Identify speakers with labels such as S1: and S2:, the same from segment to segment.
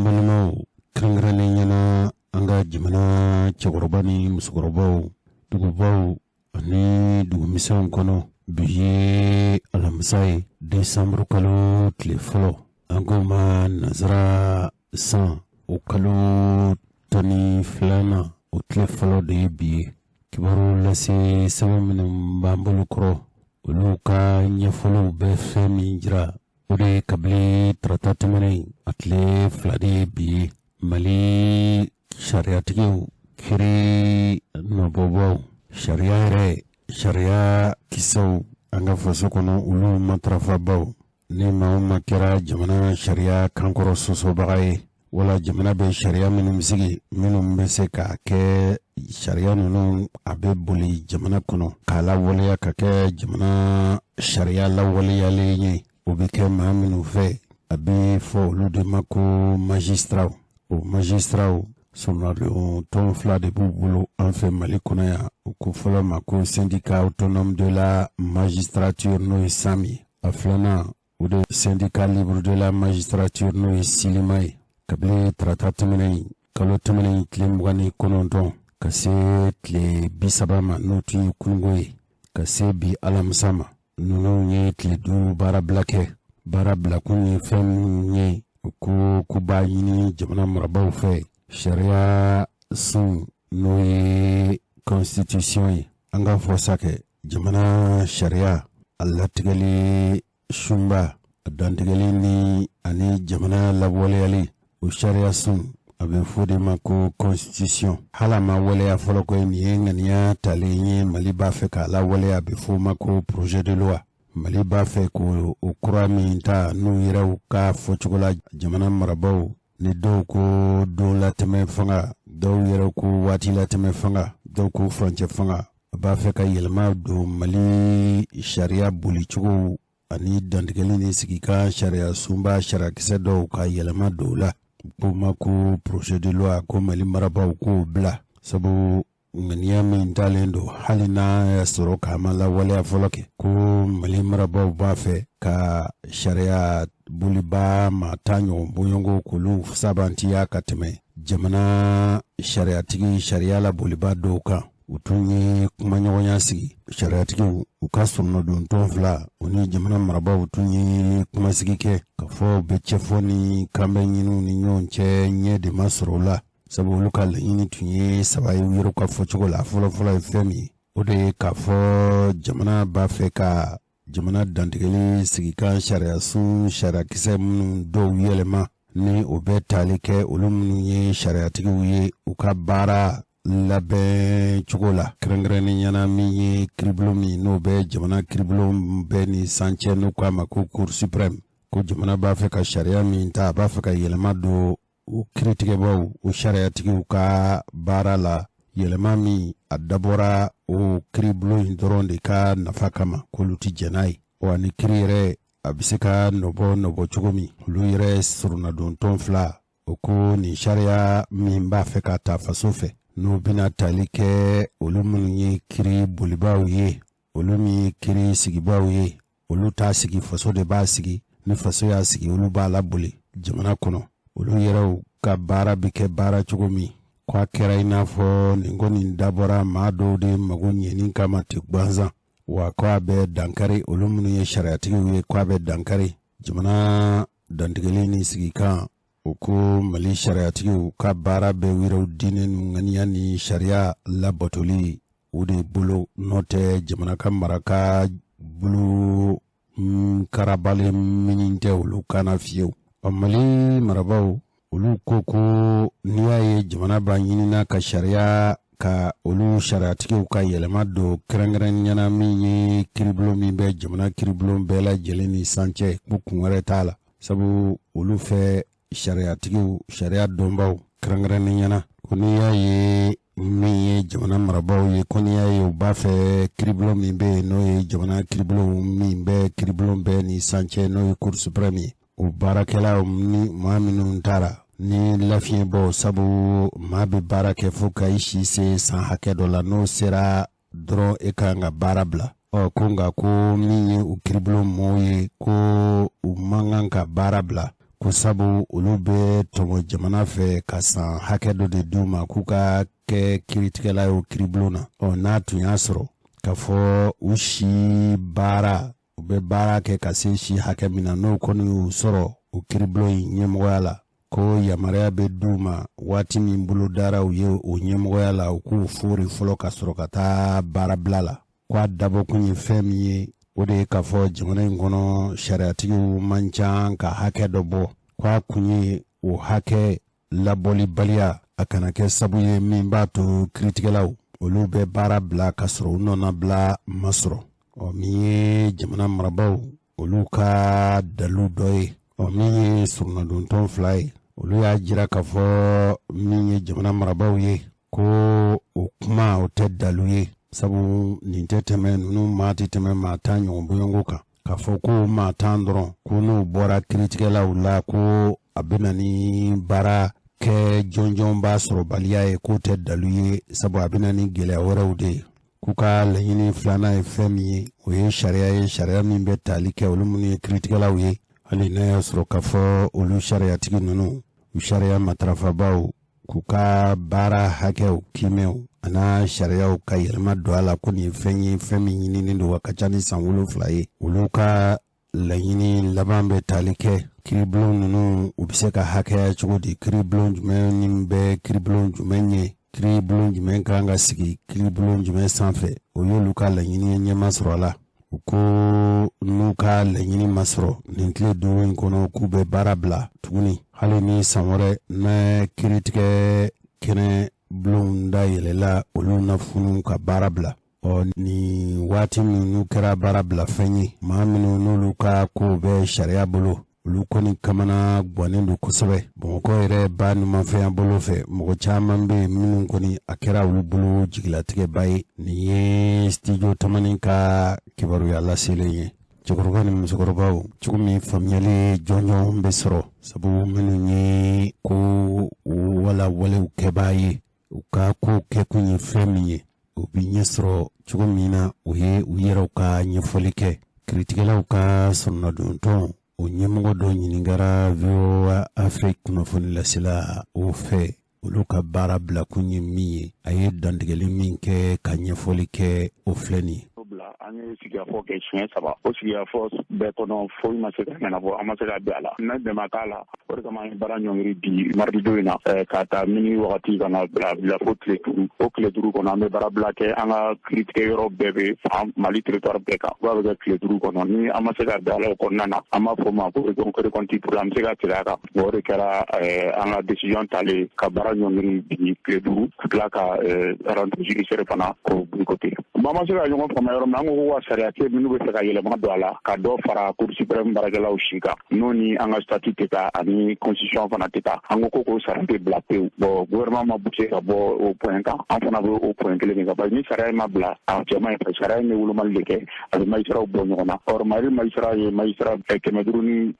S1: Ambalmau krangrani yana anga jimana chagorobani musugorobau dugubau ani dugumisan kono biye alamsai Desambre kalo tlefolo angoma nazara san o kalo tani flana o tlefolo de biye kibaru lase sabamina mbambulu kro uluka nyefolo befe minjira ode kabli tratatumene atle flade biye mali shariatigiu kiri nabobo sharia kisau anga faso kono ulu matrafa baw ni mauma kira jamana sharia kankoro soso bagaye wala jamana be sharia minum sigi minum bese ka ke sharia nunu abe boli jamana kono kala wala ka ke jamana sharia la wala yale ubike ma minu fe abe fo lude mako magistrat sonalo ton fla de bouboulo en fait Mali konaya ko fola mako syndicat autonome de la magistrature no sami aflana ou de syndicat libre de la magistrature no silimai kable tratatumene kalotumene tlemwani konondon kase tle bisabama noti kungoy kase bi alamsama nuno nye tle du bara blakuni fem nye ko kubayini jamana marabaw fe sharia sun no constitution anga fosake jamana sharia Allah tigali shumba dantigali ni ani jamana labwale ali o sharia sun abe fodi mako constitution hala ma wale ya foloko ni ngania talinye Mali ba fe ka la wale ya befo mako projet de loi Mali ba fe ko okura mi ta no yira ka fochugola jamana marabaw ni do ko do la teme fanga do yira ko wati la teme fanga do ko frontier fanga ba fe ka yelma do Mali sharia buli chugo ani dandigali ni sigika sharia sumba sharia kise do ka yelma do la pour ko projet de loi ko Mali marabaw ko bla sabu ngania min talendo halina ya soro kama la wale afoloke ko Mali marabaw ba fe ka sharia buliba matanyo buyongo kulu sabanti ya kateme jamana sharia tigi sharia la buliba doka utunye kumanyonya sigi sharia tigi ukasumno don tonfla oni jamana marabaw utunye kumasigi ke kafo bechefoni kambe nyinu ni nyonche nye de masrola sabu lokal ini tunye sabayi wiro ka fochugo la fola femi ode ka fo jamana ba fe ka jamana dantigeli sigika sharia sun sharia kise mun do yelema ni obe talike ulumnu ye sharia tigi uye uka bara labe chugola krengreni nyana mi ye kriblomi no be jamana kriblom be ni sanche no kwa mako cour supreme ko jamana ba fe ka sharia mi ta ba fe ka yelema do u kritique baw u sharia tigi uka bara la yelema mi adabora o kriblo indronde ka nafakama koluti jenai o ni krire abisika nobo chugomi luire suruna don tonfla o ko ni sharia mi mba fe ka ta fasofe no bina talike olumunye kiri bulibaw ye olumi kiri sigibaw ye oluta sigi faso de ba sigi ni faso ya sigi oluba la buli jamana kono olu yeraw ka bara bike bara chugomi kwa kera inafo ningoni ndabora maado de magonye ninkama tikbanza wa kwa be dankari olumunu ye shariatigi we kwa be dankari jamana dantigeli ni sigika uku Mali shariatigi ka bara be wiro dine ngania ni sharia la botoli ude bulo note jamana kamaraka bulu karabale mininte ulu kana fiyo Mali marabaw ulu koko niyaye jamana ba nyinina ka sharia ka ulu shariatigi ka yelema do krengren nyana mi kriblo mi be jamana kriblo be la jeleni sanche bukungare tala sabu ulu fe shariatigi sharia dombaw krengren nyana kuniyaye mi jamana marabaw ye kuniyaye ba fe kriblo mi be no ye jamana kriblo mi be kriblo be ni sanche no ye cour supreme o barakela ni muaminu ntara ni lafien bo sabu mabe barake fuka ishi se san hake dola no sera dro ekanga barabla o kunga ko mi u kriblo moye ko u manganka barabla ko sabu olu bɛ tɔmɔ jamana fɛ ka san hakɛ dɔ de d'u ma k'u ka kɛ kiritigɛla ye o kiribulon na. N'a tun y'a sɔrɔ k'a fɔ u si baara u bɛ baara kɛ ka se si hakɛ min na n'o kɔni y'u sɔrɔ o kiribulon in ɲɛmɔgɔya la, ko yamaruya bɛ d'u ma waati min bolo dara u ye o ɲɛmɔgɔya la u k'u fori fɔlɔ ka sɔrɔ ka taa baara bila la. K'a dabɔkun ye fɛn min ye o de ye k'a fɔ jamana in kɔnɔ sariyatigiw man ca ka hakɛ dɔ bɔ, k'a kun ye o hakɛ labɔlibaliya a kana kɛ sabu ye min b'a to kiritigɛlaw olu bɛ baara bila ka sɔrɔ u nɔna bila ma sɔrɔ. Min ye jamana marabaaw olu ka dalu dɔ ye. Min ye surunnadontɔn 2 ye olu y'a jira k'a fɔ min ye jamana marabaaw ye ko o kuma o tɛ dalu ye, sabu nin tɛ tɛmɛ ninnu maa tɛ tɛmɛ maa tan ɲɔgɔn bɔɲɔgɔnko kan, k'a fɔ ko maa tan dɔrɔn ko n'u bɔra kiritigɛlaw la ko a bɛna ni baara kɛ jɔnjɔn b'a sɔrɔbaliya ye k'o tɛ dalu ye, sabu a bɛna ni gɛlɛya wɛrɛw de ye. K'u ka laɲini filanan ye fɛn min ye o ye sariya ye, sariya min bɛ tali kɛ olu minnu ye kiritigɛlaw ye, hali n'a y'a sɔrɔ k'a fɔ olu sariyatigi ninnu u sariya matarafabaw k'u ka baara hakɛw kiimɛw ana sariyaw ka yɛlɛma don a la ko nin ye fɛn ye fɛn min ɲininen don a ka ca ni san 7 ye. Olu ka laɲini laban bɛ tali kɛ kiribulon ninnu u bɛ se ka hakɛya cogo di, kiribulon jumɛn ni bɛ kiribulon jumɛn ye, kiribulon jumɛn kan ka sigi kiribulon jumɛn sanfɛ, o y'olu ka laɲini ɲɛma sɔrɔ a la. U ko n'u ka laɲini ma sɔrɔ nin tile 5 in kɔnɔ k'u bɛ baara bila tuguni, hali ni san wɛrɛ n'a kiritigɛ kɛnɛ bulon da yɛlɛla olu na funu ka baara bila. Ni waati min n'u kɛra baara bila fɛn ye, maa minnu n'olu ka ko bɛ sariya bolo olu kɔni kamana gwannen don kosɛbɛ. Bamakɔ yɛrɛ ba numanfɛnya bolo fɛ mɔgɔ caman bɛ minnu kɔni a kɛra olu bolo jigilatigɛba ye. Nin ye studio Tamani ka kibaruya laselen ye. Cɛkɔrɔba ni musokɔrɔbaw cogo min faamuyali jɔnjɔn bɛ sɔrɔ, sabu minnu ye ko walawalew kɛbaa ye u ka ko kɛkun ye fɛn min ye u bɛ ɲɛ sɔrɔ cogo min na u ye u yɛrɛw ka ɲɛfɔli kɛ. Kiritigɛlaw ka sɔrɔnadontɔn o ɲɛmɔgɔ dɔ ɲiningara VOA Afrique kunnafoni lasela o fɛ olu ka baara bila kun ye min ye, a ye dantigɛli min kɛ ka ɲɛfɔli kɛ o filɛ nin ye.
S2: An ye sigikafɔ kɛ siɲɛ 3 o sigikafɔ bɛɛ kɔnɔ foyi ma se ka ɲɛnabɔ, an ma se ka bɛn a la. Ne bɛn ma k'a la, o de kama an ye baara ɲɔngiri bi mardi don in na k'a ta mini wagati ka na bila fo tile 5. O tile 5 kɔnɔ an bɛ baara bila kɛ an ka kiritigɛ yɔrɔ bɛɛ bɛ Mali territoire bɛɛ kan. K'a bɛ kɛ tile 5 kɔnɔ ni an ma se ka bɛn a la o kɔnɔna na an b'a fɔ o ma ko récolte pour an bɛ se ka tigɛ a kan. O de kɛra an ka décision talen ka baara ɲɔngiri bi tile 5 ka tila ka rentrée judiciaire fana k'o boycotter. An ma se ka ɲɔgɔn faamuya yɔrɔ min na an ko wa sariya tɛ minnu bɛ fɛ ka yɛlɛma don a la ka dɔ fara Cour suprême baarakɛlaw si kan n'o ni an ka statut tɛ taa ani constitution fana tɛ taa. An ko k'o sariya tɛ bila pewu. Gouvernement ma bougé ka bɔ o point kan, an fana bɛ o point kelen de kan parce que ni sariya ma bila a cɛ man ɲi parce que sariya in bɛ wolomali de kɛ a bɛ magistrats bɔ ɲɔgɔn na. Or Mali magistrat ye magistrat 513 ye.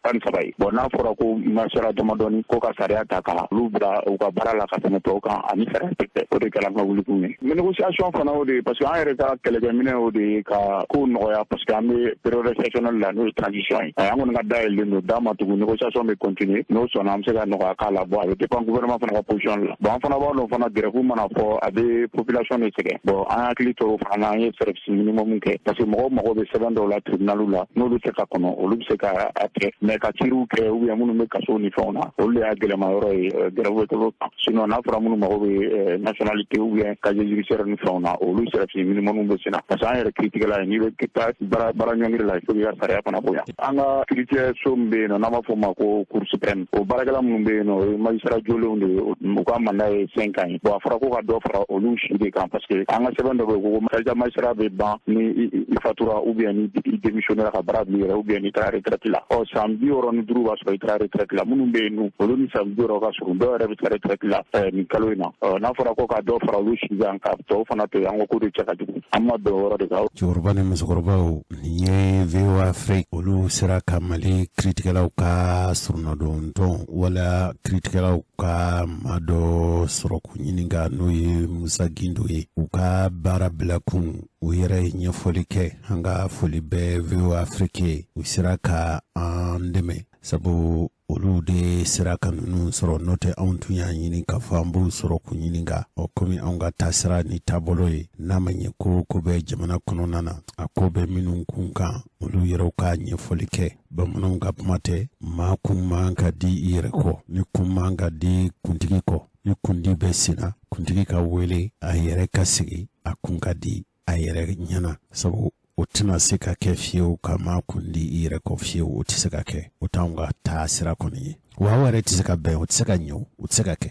S2: N'a fɔra ko magistrat damadɔni ko ka sariya ta ka olu bila u ka baara la ka tɛmɛ tɔw kan ani sariya tɛ kɛ, o de kɛra an ka wulikun ye. Mais négociation fana o de ye parce que an yɛrɛ ka kɛlɛkɛminɛ o de ye ka ko nɔgɔya parce que an bɛ période exceptionnelle la n'o ye transition ye. An kɔni ka dayɛlɛlen don d'a ma tugun négociation bɛ continuer n'o sɔnna an bɛ se ka nɔgɔya k'a la. A bɛ dépend gouvernement fana ka position la. An fana b'a dɔn fana grève mana fɔ a bɛ population de sɛgɛn. An hakili to o fana an ye service minimum kɛ parce que mɔgɔw mago bɛ sɛbɛn dɔw la tribunal la n'olu tɛ ka kɔnɔ olu bɛ se ka kɛ mais ka kiiriw kɛ ou bien minnu bɛ kaso ni fɛnw na olu de y'a gɛlɛma yɔrɔ ye grève bɛ kan. Sinon n'a fɔra minnu mago bɛ nationalité ou bien casier judiciaire ni fɛnw na olu service minimum bɛ sen na parce que an yɛrɛ kiritigɛla ye n'i bɛ taa baara ɲɔngiri la il faut que i ka sariya fana bonya. An ka kiiritigɛ so min bɛ yen nɔ n'an b'a fɔ o ma ko Cour suprême o baarakɛla minnu bɛ yen nɔ o ye magistrat jolenw de ye u ka mandat ye 5 ans ye. A fɔra ko ka dɔ fara olu si de kan parce que an ka sɛbɛn dɔ bɛ yen ko magistrat bɛ ban ni i fatura ou bien ni i démissionnera ka baara bila i yɛrɛ ou bien ni taara retraite la. San 65 b'a sɔrɔ i taara retraite la minnu bɛ yen nɔ olu ni san 60 ka surun dɔw yɛrɛ bɛ taa retraite la nin kalo in na. N'a fɔra ko ka dɔ fara olu si kan ka tɔw fana to yen an ko ko de cɛ ka jugu an ma bɛn o yɔrɔ de kan.
S1: Cɛkɔrɔba ni musokɔrɔbaw nin ye VOA Afrique olu sera ka Mali kiritigɛlaw ka surunnadontɔn wala kiritigɛlaw ka maa dɔ sɔrɔ k'u ɲininka n'o ye Musa Gindo ye u ka baara bila kun u yɛrɛ ye ɲɛfɔli kɛ. An ka foli bɛ VOA Afrique ye u sera ka an dɛmɛ sabu olu de sira ka ninnu sɔrɔ n'o tɛ anw tun y'a ɲini k'a fɔ an b'u sɔrɔ kun ɲininka o komi anw ka taasira ni taabolo ye n'a ma ɲɛ ko bɛ jamana kɔnɔna na a ko bɛ minnu kun kan olu yɛrɛw ka ɲɛfɔli kɛ bamananw ka kuma tɛ maa kun man ka di i yɛrɛ kɔ ni kun man ka di kuntigi kɔ ni kundi bɛ senna kuntigi ka wele a yɛrɛ ka sigi a kun ka di a yɛrɛ ɲɛna sabu o tɛna se ka kɛ fiyewu ka maa kundi i yɛrɛ kɔ fiyewu o tɛ se ka kɛ o t'anw ka taasira kɔni ye wa aw yɛrɛ tɛ se ka bɛn o tɛ se ka ɲɛ o tɛ se ka kɛ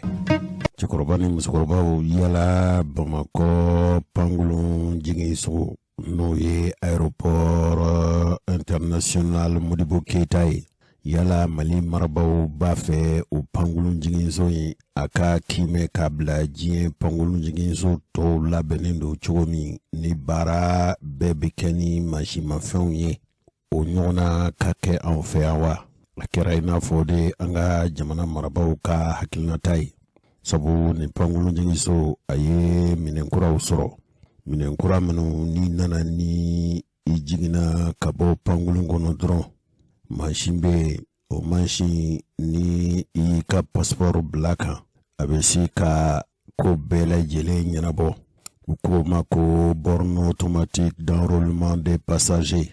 S1: cɛkɔrɔba ni musokɔrɔbaw yala bamakɔ pankulun jigin sogo n'o ye aéroport international Modibo Keita ye yala Mali marabaw b'a fɛ o pankulun jiginso in a ka kimɛ k'a bila diɲɛ pankulun jiginso tɔw labɛnnen don cogo min ni baara bɛɛ bɛ kɛ ni mansimafɛnw ye o ɲɔgɔnna ka kɛ anw fɛ yan wa a kɛra i n'a fɔ de an ka jamana marabaw ka hakilinata ye sabu ni pankulun jiginso a ye minɛnkuraw sɔrɔ minɛnkura minnu ni nana ni i jiginna ka bɔ pankulun kɔnɔ dɔrɔn mansin bɛ o mansin ni i ka passeport bila kan a bɛ se ka ko bɛɛ lajɛlen ɲɛnabɔ u ko ma ko borne automatique d'enrôlement des passagers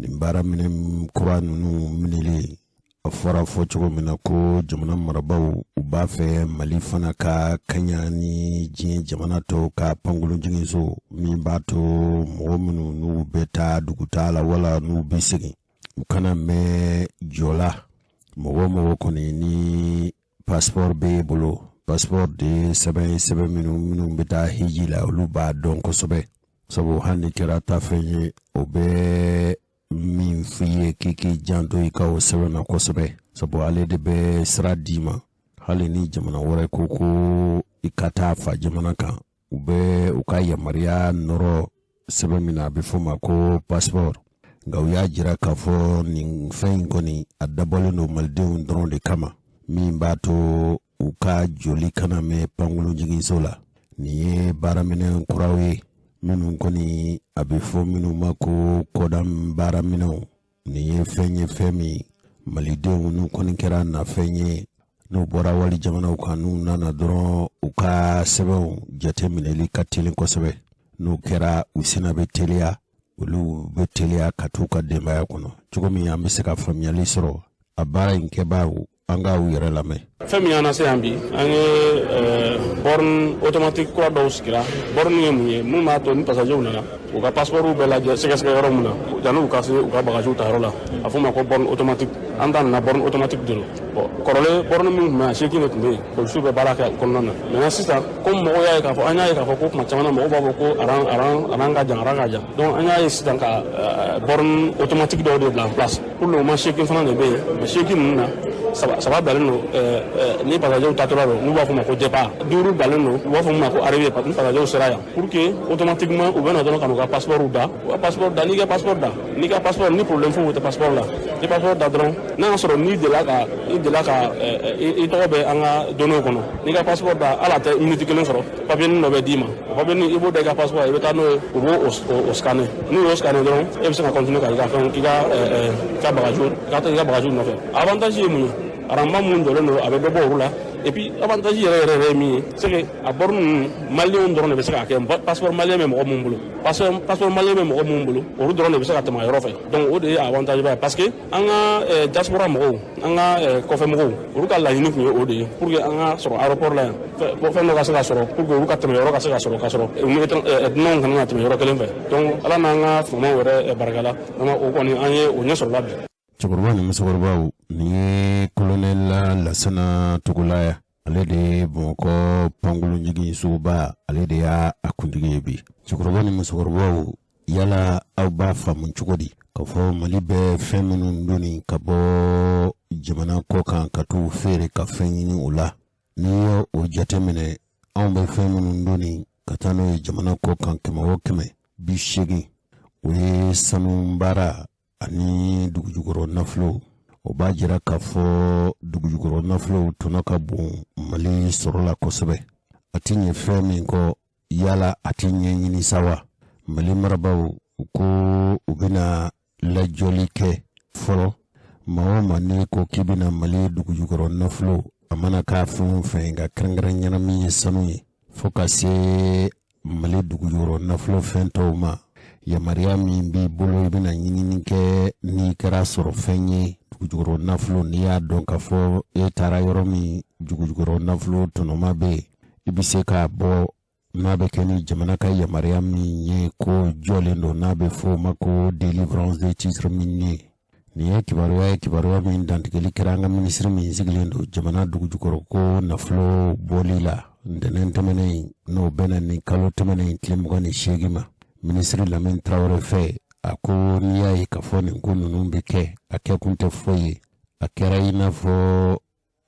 S1: nin baara minɛ kura ninnu minɛlen a fɔra fɔ cogo min na ko jamana marabaw u b'a fɛ Mali fana ka kaɲa ni diɲɛ jamana tɔw ka pankulun jiginso min b'a to mɔgɔ minnu n'u bɛ taa dugutaa la wala n'u bɛ segin u kana mɛn jɔ la mɔgɔ kɔni ni passeport b'e bolo passeport de sɛbɛn minnu bɛ taa hiji la olu b'a dɔn kosɛbɛ sabu hali kɛra ta fɛn ye o bɛ min f'i ye k'i janto i ka o sɛbɛn na kosɛbɛ sabu ale de bɛ sira d'i ma hali ni jamana wɛrɛ ko i ka taa fa jamana kan u bɛ u ka yamaruya nɔrɔ sɛbɛn min na a bɛ fɔ ma ko passeport nka u y'a jira k'a fɔ nin fɛn in kɔni a dabɔlen don malidenw dɔrɔn de kama min b'a to u ka joli kana mɛn pankulun jiginso la nin ye baaraminɛn kuraw ye minnu kɔni a bɛ fɔ minnu ma ko kɔdan baaraminɛnw nin ye fɛn min malidenw n'u kɔni kɛra nafɛn ye n'u bɔra wali jamanaw kan n'u nana dɔrɔn u ka sɛbɛnw jateminɛli ka teli kosɛbɛ n'u kɛra u sina bɛ teliya olu bɛ teliya ka t'u ka denbaya kɔnɔ cogo min an bɛ se ka faamuyali sɔrɔ a baara in kɛbaaw an ka u yɛrɛ lamɛn
S3: fɛn min y'an na se yan bi an ye borne automatique kura dɔw sigira borne ye mun ye mun b'a to ni pasajew nana u ka passeportw bɛɛ lajɛ sɛgɛsɛgɛ yɔrɔ min na yanni u ka se u ka bagages ta yɔrɔ la a fɔ ma ko borne automatique an ta nana borne automatique de don kɔrɔlen borne min tun bɛ yan seegin de tun bɛ yen polisiw bɛ baara kɛ kɔnɔna na maintenant sisan comme mɔgɔw y'a ye k'a fɔ an y'a ye k'a fɔ ko tuma caman na mɔgɔw b'a fɔ ko aran ka jan aran ka jan donc an y'a ye sisan ka borne automatique dɔw de bila en place pour le moment seegin fana de bɛ yen mais seegin ninnu na saba bilalen don ni pasajew tatɔla don n'u b'a fɔ ma ko départ duuru bilalen don u b'a fɔ ma ko arrivé ni pasajew sera yan pour que automatiquement u bɛ na dɔrɔn ka n'u ka passeport da u ka passeport da n'i ka passeport da n'i ka passeport ni problème foyi tɛ passeport la ni passeport da dɔrɔn n'a y'a sɔrɔ n'i delila ka i tɔgɔ bɛ an ka données kɔnɔ n'i ka passeport da hali a tɛ minute kelen sɔrɔ papier dɔ bɛ d'i ma o papier i b'o da i ka passeport i bɛ taa n'o ye u b'o scanner n'u y'o scanner dɔrɔn e bɛ se ka continuer ka i ka fɛn i ka bagages nɔfɛ avantage ye mun ye aramba mun jɔlen don a bɛ dɔ bɔ olu la et puis avantage yɛrɛ ye min ye c'est que a borne ninnu maliyɛnw dɔrɔn de bɛ se k'a kɛ passeport maliyɛn bɛ mɔgɔ mun bolo passeport maliyɛn bɛ mɔgɔ mun bolo olu dɔrɔn de bɛ se ka tɛmɛ a yɔrɔ fɛ donc o de ye avantage ba ye parce que an ka diaspora mɔgɔw an ka kɔfɛ mɔgɔw olu ka laɲini tun ye o de ye pour que an ka sɔrɔ aéroport la yan fɛn dɔ ka se ka sɔrɔ pour que olu ka tɛmɛ yɔrɔ ka se ka sɔrɔ dunanw kana na tɛmɛ yɔrɔ kelen fɛ donc ala n'an ka faamaw yɛrɛ barakala o kɔni an ye o ɲɛ sɔrɔla bi.
S1: cɛkɔrɔba ni musokɔrɔbaw nin ye kolonɛl Lasana Togolaya ale de ye Bamakɔ pankulun jigin suguba ale de y'a kuntigi ye bi cɛkɔrɔba ni musokɔrɔbaw yala aw b'a faamu cogo di k'a fɔ Mali bɛ fɛn minnu donni ka bɔ jamana kɔ kan ka t'u feere ka fɛn ɲini o la n'i ye o jateminɛ anw bɛ fɛn minnu donni ka taa n'o ye jamana kɔ kan 180 o ye sanu baara ani dugujukɔrɔ nafolo o b'a jira k'a fɔ dugujukɔrɔ nafolo tɔnɔ ka bon Mali sɔrɔ la kosɛbɛ a ti ɲɛ fɛn min kɔ yala a ti ɲɛɲini sa wa Mali marabaw ko u bɛna lajɔli kɛ fɔlɔ Mahoma ni ko kibina mali dugu jukɔrɔ nafolo a mana k'a fɛn o fɛn ka kɛrɛnkɛrɛn ɲɛna min ye sanu ye fo ka se mali dugu jukɔrɔ nafolo fɛn tɔw ma yamaruya min b'i bolo i bɛna ɲinini kɛ n'i kɛra sɔrɔ fɛn ye dugu jukɔrɔ nafolo n'i y'a dɔn k'a fɔ e taara yɔrɔ min dugu jukɔrɔ nafolo tɔnɔma bɛ yen i bɛ se k'a bɔ n'a bɛ kɛ ni jamana ka yamaruya min ye ko jɔlen don n'a bɛ fɔ o ma ko délivrance de titre minier nin ye kibaruya min dantigɛli kɛra an ka minisiri min sigilen don jamana dugu jukɔrɔ ko nafolo bɔli la ntɛnɛn tɛmɛnen n'o bɛnna ni kalo tɛmɛnen tile 28 ma minisiri Lamine Traoré fɛ a ko n'i y'a ye k'a fɔ nin ko ninnu bɛ kɛ a kɛkun tɛ foyi ye a kɛra i n'a fɔ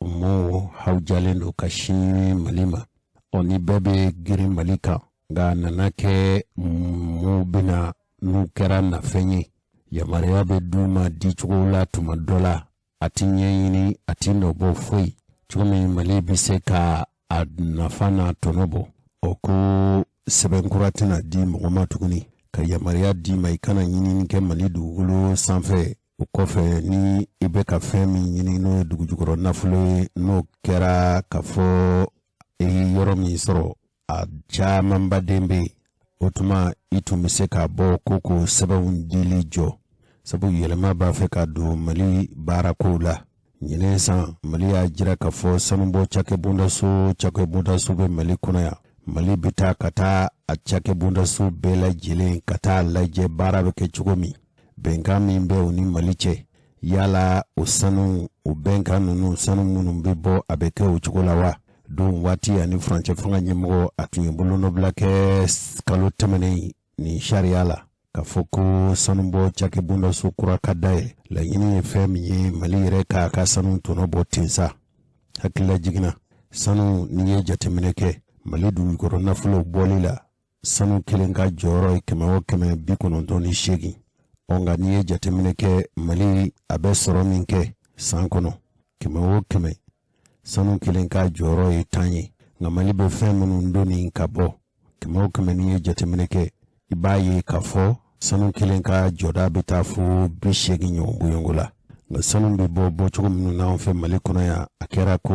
S1: mɔɔw hawujalen don ka sin Mali ma ni bɛɛ bɛ girin Mali kan nka a nana kɛ mɔɔw bɛna n'u kɛra nafɛn ye yamaruya bɛ d'u ma di cogo la tuma dɔ la a ti ɲɛɲini a ti nɔbɔ foyi cogo min Mali bɛ se ka a nafa n'a tɔnɔ bɔ o ko sɛbɛnkura tɛna di mɔgɔ ma tuguni ka yamaruya di ma i kana ɲinini kɛ Mali dugukolo sanfɛ o kɔfɛ ni i bɛ ka fɛn min ɲini n'o ye dugu jukɔrɔ nafolo ye n'o kɛra ka fɔ yɔrɔ min sɔrɔ a caman baden bɛ yen o tuma i tun bɛ se k'a bɔ ko sɛbɛnw dili jɔ sabu yɛlɛma b'a fɛ ka don Mali baarakow la ɲinɛ san Mali y'a jira k'a fɔ sanubɔ cakɛbondaso bɛ Mali kɔnɔ yan Mali bɛ taa ka taa a cakɛbondaso bɛɛ lajɛlen ka taa lajɛ baara bɛ kɛ cogo min bɛnkan min bɛ u ni Mali cɛ yala o sanu o bɛnkan ninnu sanu minnu bɛ bɔ a bɛ kɛ o cogo la wa don waati ani furancɛ fanga ɲɛmɔgɔ a tun ye bolonɔbila kɛ kalo tɛmɛnen ni sariya la k'a fɔ ko sanubɔ cakɛbondaso kura ka dayɛlɛ laɲini ye fɛn min ye Mali yɛrɛ k'a ka sanu tɔnɔ bɔ ten sa hakilila jiginna sanu n'i ye jateminɛ kɛ Mali dugukɔrɔ nafolo bɔli la sanu kelen ka jɔyɔrɔ ye 198 nka n'i ye jateminɛ kɛ Mali a bɛ sɔrɔ min kɛ san kɔnɔ 100 sanu kelen ka jɔyɔrɔ ye 10 ye nka Mali bɛ fɛn minnu donni ka bɔ 100 n'i ye jateminɛ kɛ i b'a ye k'a fɔ sanu kelen ka jɔda bɛ taa fo 80 ɲɔgɔn bonyɔngo la nka sanu bɛ bɔ cogo minnu n'an fɛ Mali kɔnɔ yan a kɛra ko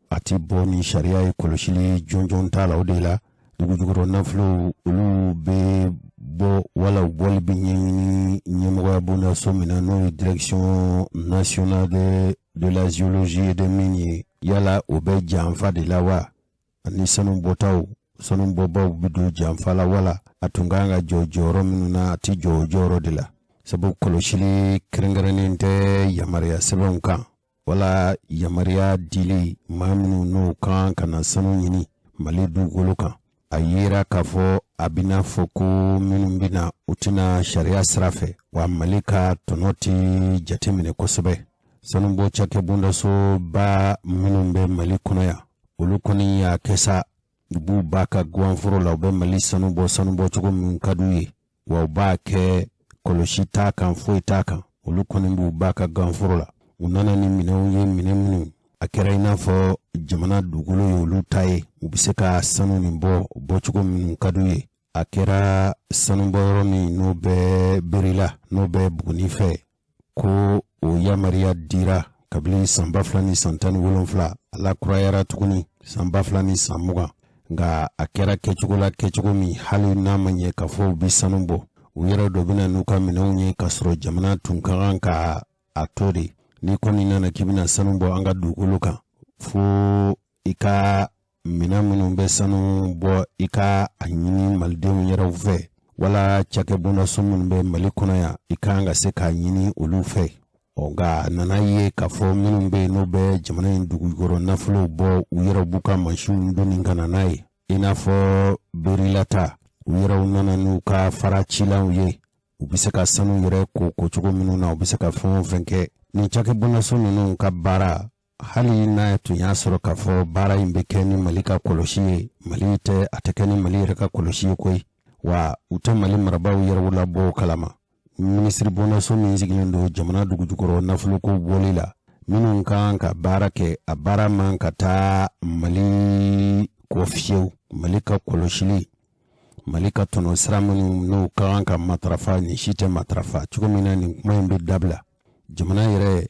S1: a ti bɔ ni sariya ye kɔlɔsili jɔnjɔn t'a la o de la dugu jukɔrɔ nafolo olu bɛ bɔ wala bɔli bɛ ɲɛɲini ɲɛmɔgɔya bondaso min na n'o ye direction nationale de la géologie et des mines ye yala o bɛ janfa de la wa ani sanu bɔtaw sanu bɔbaw bɛ don janfa la wala a tun kan ka jɔ jɔyɔrɔ minnu na a ti jɔ o jɔyɔrɔ de la sabu kɔlɔsili kɛrɛnkɛrɛnnen tɛ yamaruya sɛbɛnw kan wala yamaruya dili maa minnu n'o kan ka na sanu ɲini Mali dugukolo kan a yera k'a fɔ a bɛna fɔ ko minnu bɛna u tɛna sariya sira fɛ wa Mali ka tɔnɔ tɛ jateminɛ kosɛbɛ sanubɔ cakɛbondaso ba minnu bɛ Mali kɔnɔ yan olu kɔni y'a kɛ sa u b'u ba ka guwanforo la u bɛ Mali sanubɔ cogo min ka d'u ye wa u b'a kɛ kɔlɔsi t'a kan foyi t'a kan olu kɔni b'u ba ka guwanforo la u nana ni minɛnw ye minɛn minnu a kɛra i n'a fɔ jamana dugukolo ye olu ta ye u bɛ se ka sanu nin bɔ cogo minnu ka d'u ye a kɛra sanubɔyɔrɔ min n'o bɛ berila n'o bɛ Buguni fɛ ko o yamaruya dira kabini san 2017 ala kurayara tuguni san 2020 nka a kɛra kɛcogo min hali n'a ma ɲɛ k'a fɔ u bɛ sanu bɔ u yɛrɛ dɔ bɛna n'u ka minɛnw ye k'a sɔrɔ jamana tun ka kan ka a to de n'i kɔni nana k'i bɛna sanu bɔ an ka dugukolo kan fo i ka minɛn minnu bɛ sanu bɔ i ka a ɲini malidenw yɛrɛw fɛ wala cakɛbondaso minnu bɛ Mali kɔnɔ yan i kan ka se k'a ɲini olu fɛ nka a nana ye k'a fɔ minnu bɛ yen n'o bɛ jamana in dugukɔrɔ nafolo bɔ u yɛrɛ b'u ka mansinw donni ka na n'a ye i n'a fɔ berilata u yɛrɛw nana n'u ka fara cilanw ye u bɛ se ka sanu yɛrɛ ko cogo minnu na u bɛ se ka fɛn o fɛn kɛ nin cakɛbondaso ninnu ka baara hali n'a tun y'a sɔrɔ k'a fɔ baara in bɛ kɛ ni Mali ka kɔlɔsi ye Mali tɛ a tɛ kɛ ni Mali yɛrɛ ka kɔlɔsi ye koyi wa u tɛ Mali marabaaw yɛrɛ labɔ kalama minisiri bondaso min sigilen don jamana dugu jukɔrɔ nafoloko bɔli la minnu kan ka baara kɛ a baara man ka taa Mali kɔ fiyewu Mali ka kɔlɔsili Mali ka tɔnɔ sira minnu n'o kan ka matarafa ni si tɛ matarafa cogo min na nin kuma in bɛ dabila jamana yɛrɛ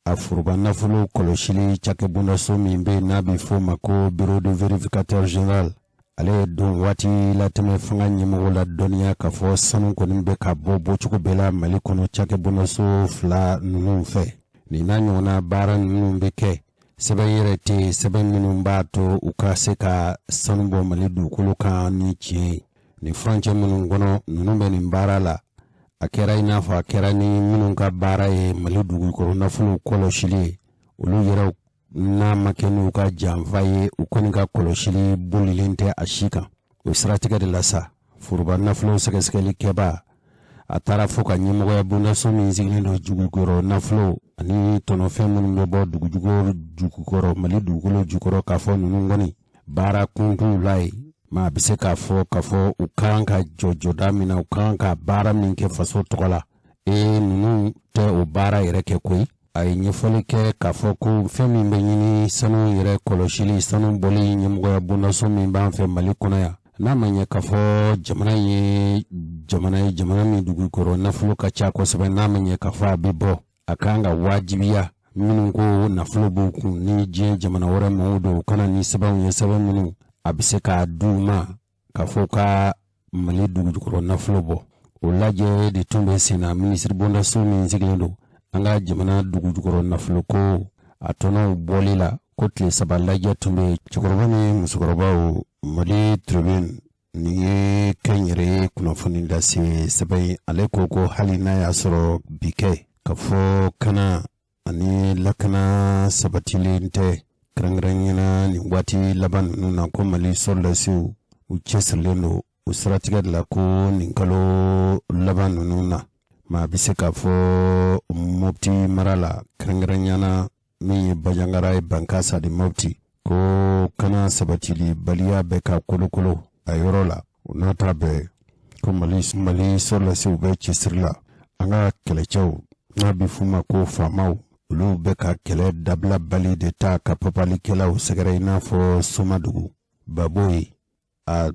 S1: a furuba nafolo kɔlɔsili cakɛbondaso min be n'a be fɔ ma ko bureau de vérificateur général ale don waati latɛmɛ fanga ɲɛmɔgɔ la dɔnniya k'a fɔ sanu kɔni bɛ ka bɔ bɔcogo bɛɛ la Mali kɔnɔ cakɛbondaso 2 ninnu fɛ. Nin n'a ɲɔgɔnna baara ninnu bɛ kɛ sɛbɛn yɛrɛ tɛ sɛbɛn minnu b'a to u ka se ka sanu bɔ Mali dugukolo kan ni tiɲɛ ye. Ni furancɛ minnu kɔnɔ ninnu bɛ nin baara la a kɛra i n'a fɔ a kɛra ni minnu ka baara ye Mali dugukolo nafolo kɔlɔsili ye olu yɛrɛ n'a ma kɛ n'u ka janfa ye u kɔni ka kɔlɔsili bolilen tɛ a si kan. O siratigɛ de la sa furuba nafolo sɛgɛsɛgɛli kɛba a taara fɔ ka ɲɛmɔgɔya bondaso min sigilen don jugukɔrɔ nafolo ani tɔnɔfɛn minnu bɛ bɔ dugukɔrɔ Mali dugukolo jukɔrɔ k'a fɔ ninnu kɔni baara kun t'u la ye. Ma a bɛ se k'a fɔ u kan ka jɔda min na u kan ka baara min kɛ faso tɔgɔ la ninnu tɛ o baara yɛrɛ kɛ koyi. A ye ɲɛfɔli kɛ k'a fɔ ko fɛn min bɛ ɲini sanu yɛrɛ kɔlɔsili sanu bɔli ɲɛmɔgɔya bondaso min b'an fɛ Mali kɔnɔ yan n'a ma ɲɛ k'a fɔ jamana min dugukɔrɔ nafolo ka ca kosɛbɛ n'a ma ɲɛ k'a fɔ a bɛ bɔ a kan ka wajibiya minnu ko nafolo b'u kun ni diɲɛ jamana wɛrɛ mɔgɔw don u kana ni sɛbɛnw ye sɛbɛn minnu a bɛ se k'a d'u ma k'a fɔ ka Mali dugukɔrɔ nafolo bɔ. O lajɛ de tun bɛ sen na minisiri bondaso min sigilen don an ka jamana dugukɔrɔ nafolo ko a tɔnɔw bɔli la ko tile 3 lajɛ tun bɛ cɛkɔrɔba ni musokɔrɔbaw Mali Tribune ni ye kɛnyɛrɛ ye kunnafoni lase sɛbɛn ale ko hali n'a y'a sɔrɔ bi kɛ ka fɔ kana ani lakana sabatilen tɛ kɛrɛnkɛrɛnnena nin waati laban ninnu na ko Mali sɔrdasiw u cɛsirilen don o siratigɛ de la ko nin kalo laban ninnu na ma bɛ se k'a fɔ Mopti mara la kɛrɛnkɛrɛnnena min ye Bajangara ye Bankasa de Mopti ko kana sabatili baliya bɛ ka kolokolo a yɔrɔ la o n'a ta bɛɛ ko Mali sɔrdasiw bɛ cɛsiri la an ka kɛlɛcɛw n'a bɛ f'u ma ko faamaw olu bɛ ka kɛlɛ dabila bali de ta ka papalikɛlaw sɛgɛrɛ i n'a fɔ Somadugu Baboyi a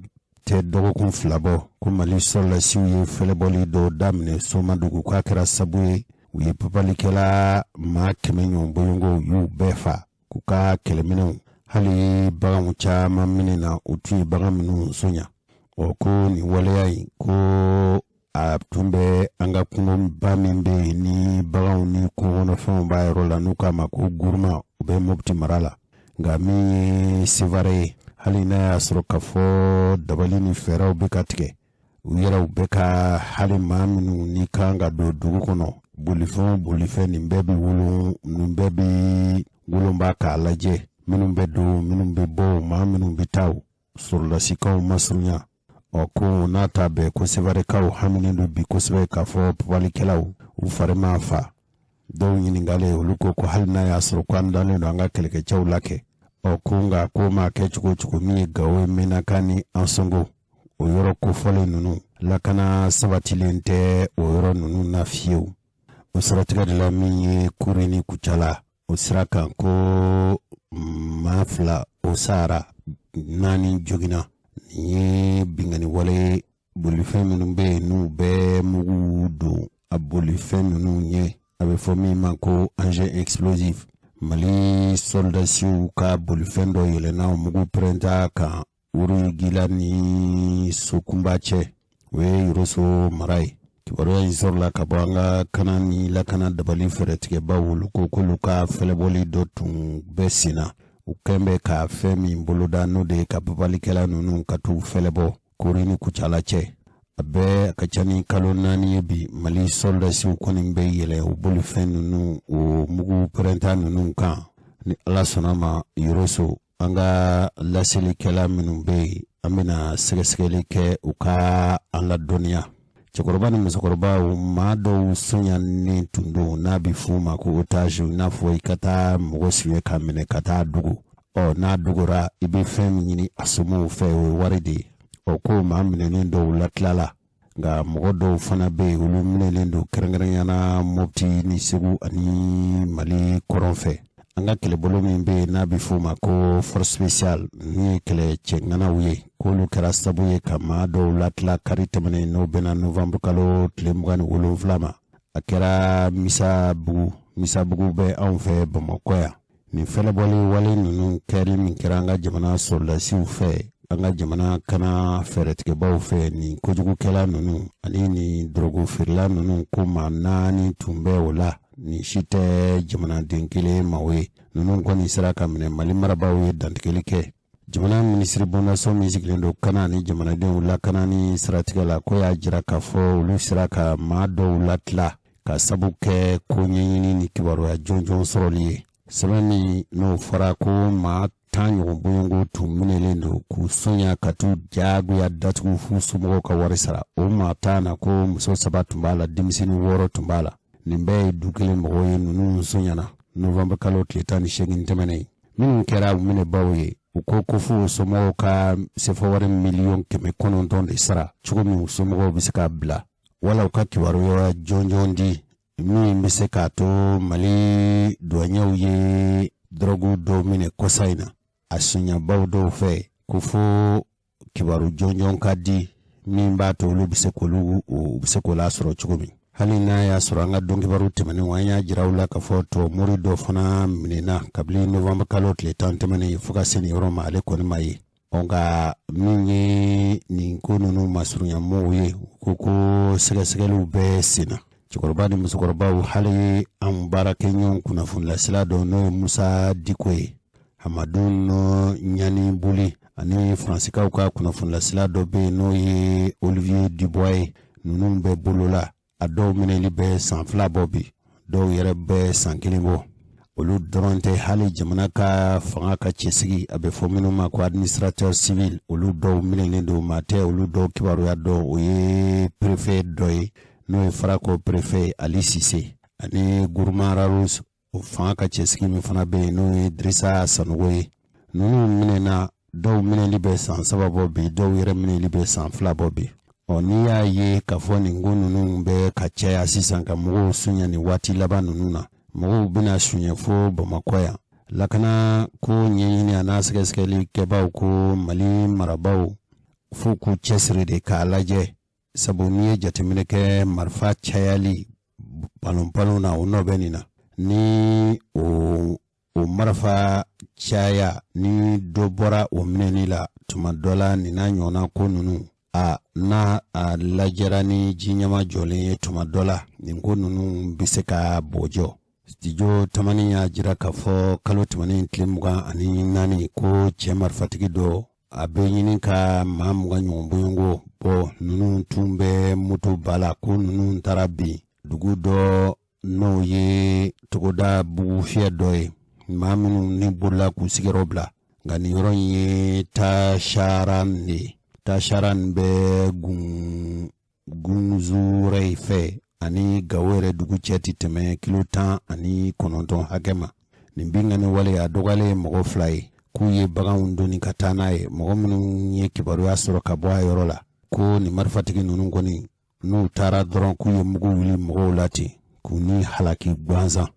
S1: tɛ dɔgɔkun 2 bɔ ko Mali sɔrdasiw ye fɛlɛbɔli dɔ daminɛ Somadugu k'a kɛra sabu ye u ye papalikɛla maa 100 ɲɔgɔn bɔɲɔgɔnw y'u bɛɛ fa k'u ka kɛlɛminɛw hali baganw caman minɛ na u tun ye bagan minnu soɲa ko nin waleya in ko a tun bɛ an ka kungoba min bɛ yen ni baganw ni kungokɔnɔfɛnw b'a yɔrɔ la n'u k'a ma ko Guruma u bɛ Mopti mara la nka min ye Sevare ye hali n'a y'a sɔrɔ k'a fɔ dabali ni fɛɛrɛw bɛ ka tigɛ u yɛrɛw bɛ ka hali maa minnu ni kan ka don dugu kɔnɔ bolifɛn nin bɛɛ bi wolonba k'a lajɛ minnu bɛ don minnu bɛ bɔ maa minnu bɛ taa sɔrɔlasikaw masurunya ko n'a ta bɛɛ ko Sevarekaw haminen don bi kosɛbɛ k'a fɔ papalikɛlaw u fari ma fa dɔw ɲininkalen olu ko hali n'a y'a sɔrɔ ko an dalen don an ka kɛlɛkɛcɛw la kɛ ko nka ko maa kɛ cogo min ye Gawo ye Menaka ni Ansongo o yɔrɔ kofɔlen ninnu lakana sabatilen tɛ o yɔrɔ ninnu na fiyewu o siratigɛ de la min ye Kuri ni Kucala o sira kan ko maa 2 o sahara 4 jogina nin ye bingani wale bolifɛn minnu bɛ yen n'u bɛɛ mugu don a bolifɛn ninnu ɲɛ a bɛ fɔ min ma ko engin explosif Mali soldasiw ka bolifɛn dɔ yɛlɛnna o mugu pɛrɛnta kan Urugila ni Sokunba cɛ o ye Yoroso mara ye kibaruya in sɔrɔla ka bɔ an ka kana ni lakana dabali fɛɛrɛtigɛbaw olu ko k'olu ka fɛlɛbɔli dɔ tun bɛ sen na u kɛn bɛ ka fɛn min boloda n'o de ye ka papalikɛla ninnu ka t'u fɛlɛbɔ Kori ni Kucala cɛ a bɛɛ ka ca ni kalo 4 ye bi Mali soldasiw kɔni bɛ yɛlɛ o bolifɛn ninnu o mugu pɛrɛnta ninnu kan ni Ala sɔnna ma Yoroso an ka laselikɛla minnu bɛ yen an bɛna sɛgɛsɛgɛli kɛ u ka an ladɔnniya cɛkɔrɔba ni musokɔrɔba maa dɔw soɲanen tun don n'a bɛ f'u ma ko otage n'a fɔ i ka taa mɔgɔ suɲɛ ka minɛ ka taa dogo n'a dogora i bɛ fɛn min ɲini a somɔgɔw fɛ o ye wari de ye ko maa minɛnen dɔw latilala nka mɔgɔ dɔw fana bɛ yen olu minɛlen don kɛrɛnkɛrɛnnena Mopti ni Segu ani Mali kɔrɔn fɛ an ka kɛlɛbolo min bɛ yen n'a bɛ f'o ma ko force spéciale ni ye kɛlɛcɛŋanaw ye k'olu kɛra sabu ye ka maa dɔw latila kari tɛmɛnen n'o bɛnna Novembre kalo tile 27 ma a kɛra Misabugu misabugu bɛ anw fɛ Bamakɔ yan nin fɛlɛbɔli wale ninnu kɛli min kɛra an ka jamana sɔrɔdasiw fɛ an ka jamana kana fɛɛrɛtigɛbaw fɛ nin kojugukɛla ninnu ani nin drogue feerela ninnu ko maa 4 tun bɛ o la nin si tɛ jamanaden kelen ma o ye ninnu kɔni sera ka minɛ Mali marabaaw ye dantigɛli kɛ jamana minisiri bondason min sigilen don kana ni jamanadenw lakana ni siratigɛ la ko y'a jira k'a fɔ olu sera ka maa dɔw latila ka sabu kɛ ko ɲɛɲini ni kibaruya jɔnjɔn sɔrɔli ye sɛbɛn min n'o fɔra ko maa 10 ɲɔgɔn bɔɲɔgɔnko tun minɛlen don k'u sɔnya ka t'u jagoya datugu f'u somɔgɔw ka wari sara o maa 10 na ko muso 3 tun b'a la denmisɛnnin 6 tun b'a la nin bɛɛ ye du kelen mɔgɔw ye ninnu sɔnyana novembre kalo tile 18 tɛmɛnen minnu kɛra minɛbaw ye u ko f'u somɔgɔw ka sefa wari miliyɔn 900 de sara cogo min u somɔgɔw bɛ se k'a bila wala u ka kibaruya jɔnjɔn di min bɛ se k'a to Mali douaniers ye drogue dɔw minɛ kɔsa in na a sonyabaw dɔw fɛ ko fo kibaru jɔnjɔn ka di min b'a to olu bɛ se k'o lasɔrɔ cogo min hali n'a y'a sɔrɔ an ka dɔnkibaru tɛmɛnen an y'a jira u la k'a fɔ tɔmori dɔ fana minɛna kabini novembre kalo tile 10 tɛmɛnen fo ka se nin yɔrɔ ma ale kɔni ma ye nka min ye nin ko ninnu masurunyamɔgɔw ye ko sɛgɛsɛgɛliw bɛɛ senna cɛkɔrɔba ni musokɔrɔbaw hali an baarakɛɲɔgɔn kunnafonilasira dɔ n'o ye Musa Diko ye Hamadu no Ɲani Buli ani Faransikaw ka kunnafonilasira dɔ bɛ yen n'o ye Olivier Dubois ye ninnu bɛɛ bolola a dɔw minɛli bɛ san 2 bɔ bi dɔw yɛrɛ bɛ san 1 bɔ olu dɔrɔn tɛ hali jamana ka fanga ka cɛsigi a bɛ fɔ minnu ma ko administrateur civil olu dɔw minɛlen don maa tɛ olu dɔw kibaruya dɔn o ye préfet dɔ ye n'o ye Farako préfet Ali Sise ani Gourma Rose o fanga ka cɛsigi min fana bɛ yen n'o ye Drissa Sanogo ye ninnu minɛna dɔw minɛli bɛ san 3 bɔ bi dɔw yɛrɛ minɛli bɛ san 2 bɔ bi n'i y'a ye k'a fɔ nin ko ninnu bɛ ka caya sisan ka mɔgɔw sunya nin waati laban ninnu na mɔgɔw bɛna sunya fo Bamakɔ yan lakana ko ɲɛɲini a n'a sɛgɛsɛgɛli kɛbaw ko Mali marabaw fo k'u cɛsiri de k'a lajɛ sabu n'i ye jateminɛ kɛ marifa cayali palon na o nɔ bɛ nin na ni o marifa caya ni dɔ bɔra o minɛni la tuma dɔ la nin n'a ɲɔgɔnna ko ninnu n'a lajɛra ni ji ɲama jɔlen ye tuma dɔ la nin ko ninnu bɛ se ka bɔjɔ studio tamani y'a jira k'a fɔ kalo tɛmɛnen tile 24 ko cɛ marifatigi dɔ a bɛ ɲini ka maa 20 ɲɔgɔn bɔɲɔgɔnko bɔ ninnu tun bɛ moto ba la ko ninnu taara bin dugu dɔ n'o ye togoda bugu fiyɛ dɔ ye maa minnu ni bolila k'u sigiyɔrɔ bila nka nin yɔrɔ in ye Tasharan de ye Tasharan bɛ Gunzurɛ fɛ ani Gawo yɛrɛ dugu cɛ tɛ tɛmɛ kilo 19 hakɛ ma nin bingani wale a dɔgɔyalen mɔgɔ 2 ye k'u ye baganw doni ka taa n'a ye mɔgɔ minnu ye kibaruya sɔrɔ ka bɔ a yɔrɔ la ko nin marifatigi ninnu kɔni n'u taara dɔrɔn k'u ye mugu wuli mɔgɔw la ten k'u ni halaki gansan.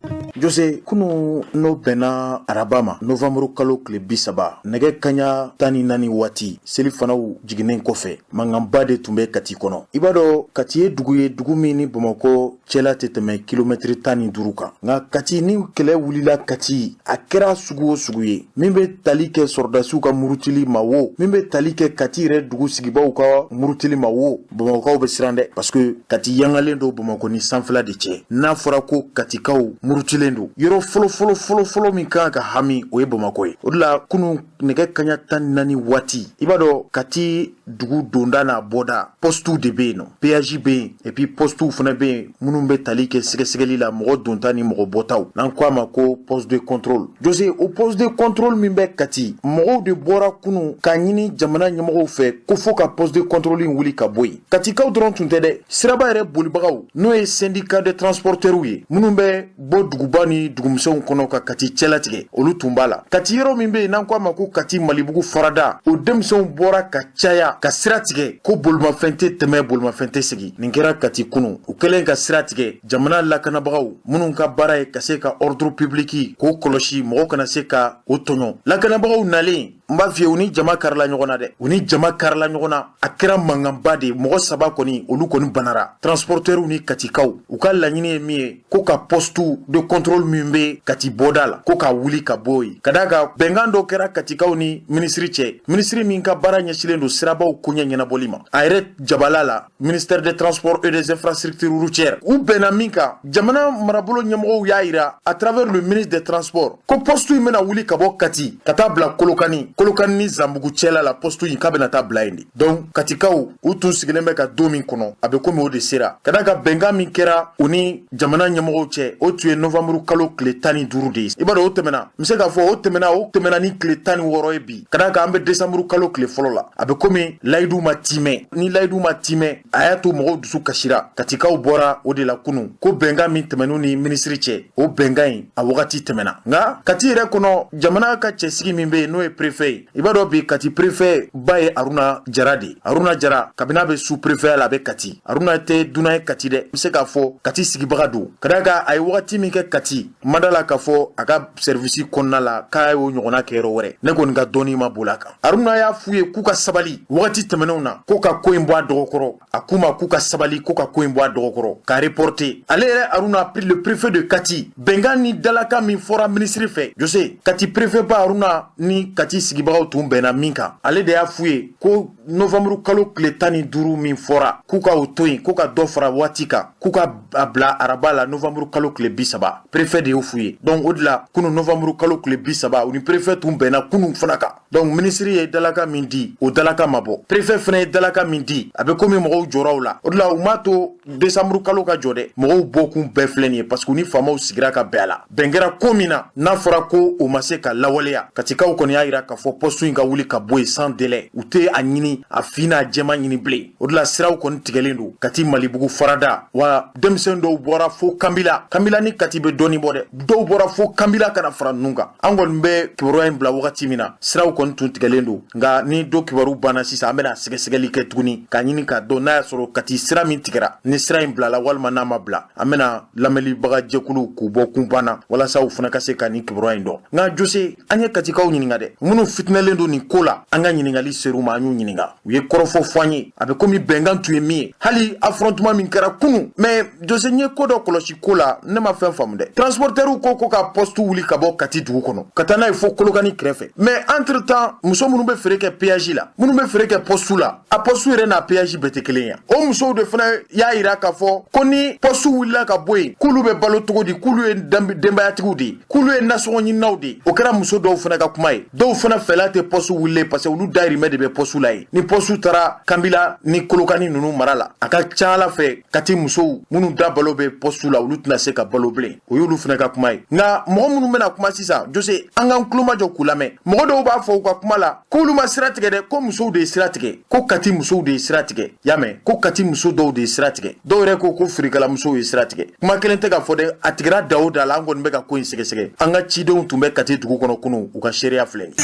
S4: Jose kunu no bɛnna araba ma novembre kalo tile 30 nɛgɛ kaɲa 14 waati seli fanaw jiginnen kɔfɛ mankanba de tun bɛ Kati kɔnɔ. I b'a dɔn Kati ye dugu min ni Bamakɔ cɛla tɛ tɛmɛ kilomɛtiri 15 kan nka Kati ni kɛlɛ wulila Kati a kɛra sugu o sugu ye min bɛ tali kɛ sɔrɔdasiw ka murutili ma wo min bɛ tali kɛ Kati yɛrɛ dugu sigibaw ka murutili ma wo Bamakɔkaw bɛ siran dɛ parce que Kati yangalen don Bamakɔ ni sanfɛla de cɛ n'a fɔra ko Katikaw murutilen don yɔrɔ fɔlɔ min kan ka hami o ye Bamakɔ ye o de la kunu nɛgɛ kaɲa 14 waati i b'a dɔn Kati dugu donda n'a bɔda postu de bɛ yen nɔ péage bɛ yen et puis postu fana bɛ yen minnu bɛ tali kɛ sɛgɛsɛgɛli la mɔgɔ donta ni mɔgɔ bɔtaw n'an ko a ma ko poste de contrôle Jose o poste de contrôle min bɛ Kati mɔgɔw de bɔra kunu k'a ɲini jamana ɲɛmɔgɔw fɛ ko fo ka poste de contrôle in wuli ka bɔ yen Katikaw dɔrɔn tun tɛ dɛ siraba yɛrɛ bolibagaw n'o ye syndicat de transporteurs ye minnu bɛ bɔ duguba ni dugumusow kɔnɔ ka Kati cɛlatigɛ olu tun b'a la Kati yɔrɔ min bɛ yen n'an ko a ma ko Kati Malibugu farada o denmisɛnw bɔra ka caya ka sira tigɛ ko bolimafɛn tɛ tɛmɛ bolimafɛn tɛ sigi nin kɛra Kati kunu u kɛlen ka sira tigɛ jamana lakanabagaw minnu ka baara ye ka se ka ordre public k'o kɔlɔsi mɔgɔ kana se ka o tɔɲɔ lakanabagaw nalen mba fie uni jama karla nyogona de uni jama karla nyogona akira mangamba de mo saba koni olu koni banara transporteur uni katikaw uka lañini mi ko ka postu de contrôle mimbe kati bodala ko ka wuli ka boy kadaga bengando kera katikaw ni ministre min ka bara nyashile ndo sirabaw kunya nyana bolima ayret jabalala ministère des transports et des infrastructures routières ou benaminka jamana marabolo nyamo yaira à travers le ministre des transports ko postu mena wuli ka bo kati katabla kolokani ni zambugu chela la postu yin kabena ta blind donc katikaw utu sigilembe ka domin kono abe ko mo de sera kadaga benga min kera uni jamana nyamo che o tuye novembre kalo kletani durudi ibado o temena mise ka fo o temena ni kletani woro ebi kadaga ambe décembre kalo kle folola abe ko mi laydu matime ni laydu matime ayatu mo dusu kashira katikaw bora o de la kunu ko benga min temenu ni ministre che o benga yin a wakati temena nga kati re kono jamana ka che sigi min be no e préfet ibado bi kati préfet baye Aruna Jara kabina be sous préfet la be kati Aruna te duna kati de mise ka fo kati sigi bagadu kadaga ay wakati min ke kati madala ka fo aga service konna la ka yo nyogona kero wore ne ko nga doni ma bulaka Aruna ya fuye kuka sabali wakati temenona ko ka ko imbo adokoro akuma kuka sabali ko ka ko imbo adokoro ka reporter ale Aruna pris le préfet de Kati bengani dalaka min fora ministre fait je sais Kati préfet ba Aruna ni Kati sigibagaw tumbena minka ale de ya fuye ko novembre kalo kletani duru min fora kuka otoyi kuka dofra watika kuka abla arabala novembre kalo kle bisaba préfet de fuye donc au-delà kunu novembre kalo kle bisaba uni préfet tumbena kunu fanaka donc ministre ye dalaka mindi o dalaka mabo préfet fene dalaka mindi abe komi mo jorawla au-delà umato décembre kalo ka jode mo boku befleni parce que ni fama sigira ka bela bengera komina na fora ko o maseka lawaleya katika ukoni yaira ka fo postu inga wuli ka boy sans délai ute anyini afina jema nyini ble au-delà sira ukoni tigelendo kati malibugu farada wa demsendo bora fo kambila ni katibe doni bode do bora fo kambila kana fara nunga angol mbe kiboro en bla wakati mina sira ukoni tuntigelendo nga ni do kibaru bana sisa amena segesegeli ke tuguni kanyini ka do na soro kati sira min tigera ni sira in bla la walma na mabla amena lameli baga jekulu kubo kumpana wala sa ufuna kase kani kiboro endo nga jose anye katika unyininga de munu fitnelendo ni kola anga nyiningali seruma anyu nyininga uye korofo fwanyi abe komi bengan tuye mie hali affrontement min kera kunu mais jose nye kodo koloshi kola ne ma fen famude transporteur u koko ka postu wuli kabo kati dugu kono katana ifo kolokani krefe mais entre temps muso munu be fereke péage la munu be fereke postu la a postu ire na péage bete kelenya o muso de fana ya ira ka fo koni postu wuli la ka boy kulu be balo togo di kulu e demba ya tigudi kulu e nasongo nyinaw di o kera muso do fana ka kuma ye do fana felate postu wuli parce que ulu dairi me de be postu la ye ni postu tara kambila ni kolokani nunu marala aka chala fe kati muso munu da balo be postu la ulu tna se ka balo ble o yulu fana ka kuma ye nga mo munu mena kuma sisa jose anga kluma jo kulame mo do ba fo ka kuma la kulu ma siratige de ko muso de siratige ko kati muso de siratige yame ko kati muso do de siratige do re ko frikala muso de siratige kuma kelente ka fode atigra dauda la ngon be ka ko insege anga chido tumbe kati dugu kono kunu uka sheria fleni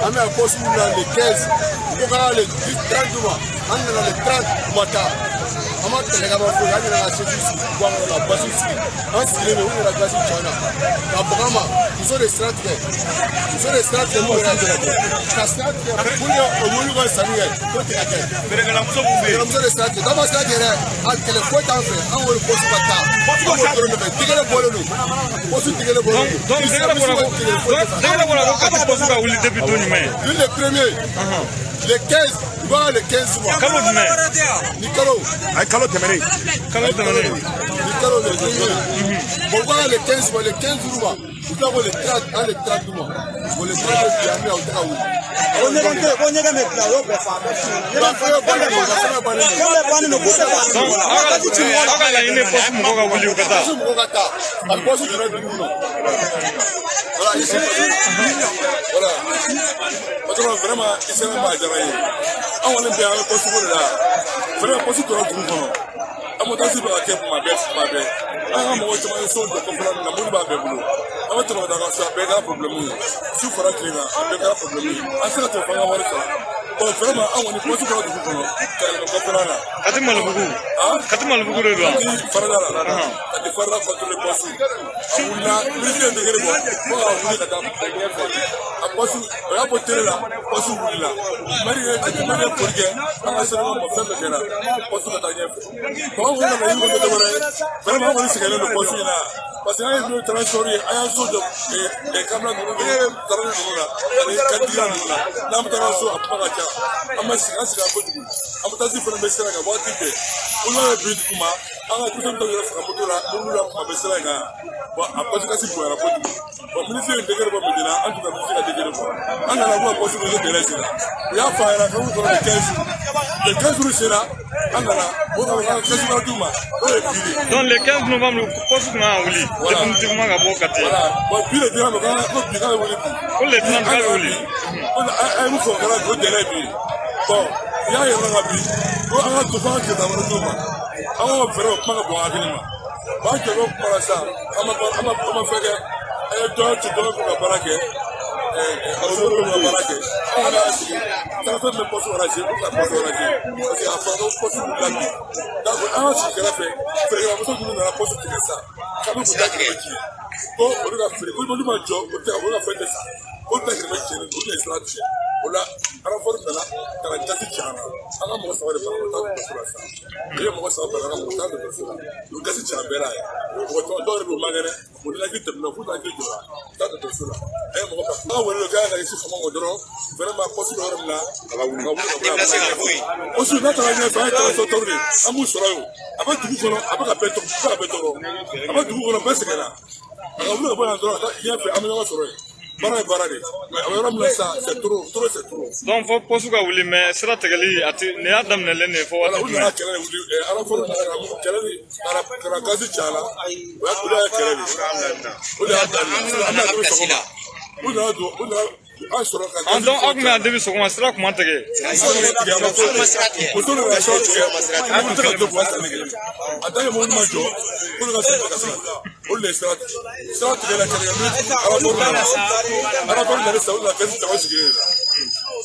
S5: on a posé les 15, on a les 30 mois, on a les 30 mois. On a les gamins pour aller à la société, on a la base ici, on s'est levé, on a la base ici. La programme, ils sont des stratégies. Ils sont des stratégies pour la stratégie. Pour nous, on va saluer. Nous sommes des stratégies. Dans ma stratégie, à quel point t'en fais, on va le poser par terre. On va le mettre. Tigre le bol, nous. Poser tigre le bol. Donc, tigre le bol. Lui, le premier. Les 15, voilà les 15 mois. Nicolo. Nicolo Temere. Nicolo le premier. Bon, voilà les 15 mois, les 15 mois. Vous avez les 30, les 30 mois. Vous les 30 mois, au Taoui. On est rentré, on est rentré, vraiment, c'est vraiment pas jamais. On va bien le poste pour là. Vraiment, poste pour le groupe. On va passer par la caisse pour ma bête, ma bête. On va te mettre sur le complet, on a beaucoup de boulot. On va te mettre dans un problème. Si vous faites un problème, on fait un problème. On fait un problème. vraiment an kɔni poste kɔnɔ dugu kɔnɔ kɔfɛla la
S6: kati malibugu de don
S5: farada la kati farada contrôle poste a wulila ministre de degré bɔ fo ka wuli ka taa ɲɛfɛ a poste o y'a bɔ télé la poste wulila mari ye poli kɛ an ka sɛnɛma ma fɛn bɛɛ kɛra poste ka taa ɲɛfɛ bawo kɔni nana yiri kɔni tɛ wɛrɛ ye vraiment an kɔni sɛgɛnnen don poste in na parce que an ye min transport ye an y'an so jɔ kabila ninnu ni tarani ninnu na ani kantigiya ninnu na n'an bɛ taa so a kuma ka ca an bɛ sigi an sigi a kojugu an bɛ taasi fana bɛ sira kan waati bɛɛ olu bɛ bin dugu ma an ka dugu dɔw yɛrɛ faga moto la n'olu la kuma bɛ sira kan bon a pɔsikasi bonyara kojugu bon minisiri ye degere bɔ maintenant an tun bɛ minisiri ka degere bɔ an nana ko ka pɔsi bɛ délai sera u y'a fɔ a ɲɛna k'u kɔrɔ ni 15 jours les 15 jours sera an nana o ka 15 jours d'u ma o ye bi de.
S6: donc le 15 novembre pɔsi kun kan ka wuli définitivement ka bɔ Kati.
S5: voilà bon bi de dira ma ko bi k'a bɛ wuli bi.
S6: ko le 30 k'a bɛ wuli.
S5: a ye mun fɔ o kɛra o délai bi bon u y'a yɛlɛma ka bi ko an ka to fo an ka tile wɛrɛ d'u ma an ka fɛɛrɛ o kuma ka bɔ hakili ma b'an jɔ n'o kuma la sa an ma fɛn kɛ an ye dɔ ci dɔ ka baara kɛ olu ka baara kɛ an kana sigi tarafɛn bɛ pɔsi wɛrɛ ko ka pɔsi wɛrɛ parce que a fɔra ko pɔsi b'u la bi donc an ka sigi kɛrɛfɛ feerekɛlamuso minnu nana pɔsi tigɛ sa kabini k'u da kɛrɛfɛ ci ko olu ka feere ko olu ma jɔ olu ka fɛn tɛ sa olu ta kɛrɛfɛ tiɲɛ olu ye sira tigɛ o la aranfɔri nana ka na jati cayara an ka mɔgɔ saba de fana taa dɔgɔtɔrɔso la sa ne ye mɔgɔ saba bila an ka mɔgɔ taa dɔgɔtɔrɔso la o jati caya bɛɛ la ye mɔgɔ tɔgɔ dɔw yɛrɛ b'o magɛrɛ o ni laki tɛmɛna f'u laki jɔra taa dɔgɔtɔrɔso la a ye mɔgɔ ka an ka wele k'a ka isi fama ma dɔrɔn vraiment poste dɔ yɔrɔ min na a ka wuli o su n'a taara ɲɛfɛ an ye kalanso tɔw de an b'u sɔrɔ yen a bɛ dugu kɔnɔ a bɛ ka bɛɛ tɔgɔ a bɛ dugu kɔnɔ bɛɛ sɛgɛnna a ka wuli ka bɔ yan dɔrɔn a taa ɲɛfɛ an bɛ ɲɔgɔn sɔrɔ yen baara ye baara de mais a bɛ yɔrɔ min na sisan c'est trop c'est trop.
S6: donc fo poste ka wuli mais sira tigɛli a tɛ nin y'a daminɛlen de ye fo waati
S5: jumɛn. u nana kɛlɛ de wuli aranfɔri kɛlɛ de kana gazi cayara o y'a kɛlɛ de o de y'a daminɛ an bɛna tobi sɔgɔma u nana don u nana an sɔrɔ ka.
S6: an dɔn aw tun bɛ yan debi sɔgɔma sira kun ma tigɛ.
S5: muso de ka sɔrɔ tigɛ an tun tɛ ka to kuma sanni kɛ a dan ye mɔbili ma jɔ ko ne ka sɔrɔ ka sira olu de ye sira tigɛ la kɛlɛ kɛ aranfɔri nana sa olu nana kɛsi caman sigilen de la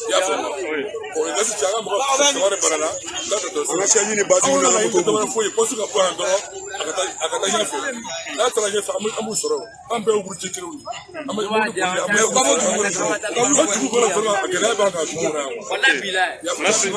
S5: i y'a faamu o ye kɛsi cɛ an ka mɔgɔ saba de bara la n'a tɛ dɔn sɔrɔ ɲini baasi min na an tɛ dɔwɛrɛ foyi pɔsi ka bɔ yan dɔrɔn a ka taa ɲɛfɛ n'a taara ɲɛfɛ an b'u sɔrɔ an bɛɛ ye wuruci kelen ye an bɛ dugu kɔnɔ fɔlɔ a gɛlɛya b'an kan dugu kɔnɔ yan.
S6: merci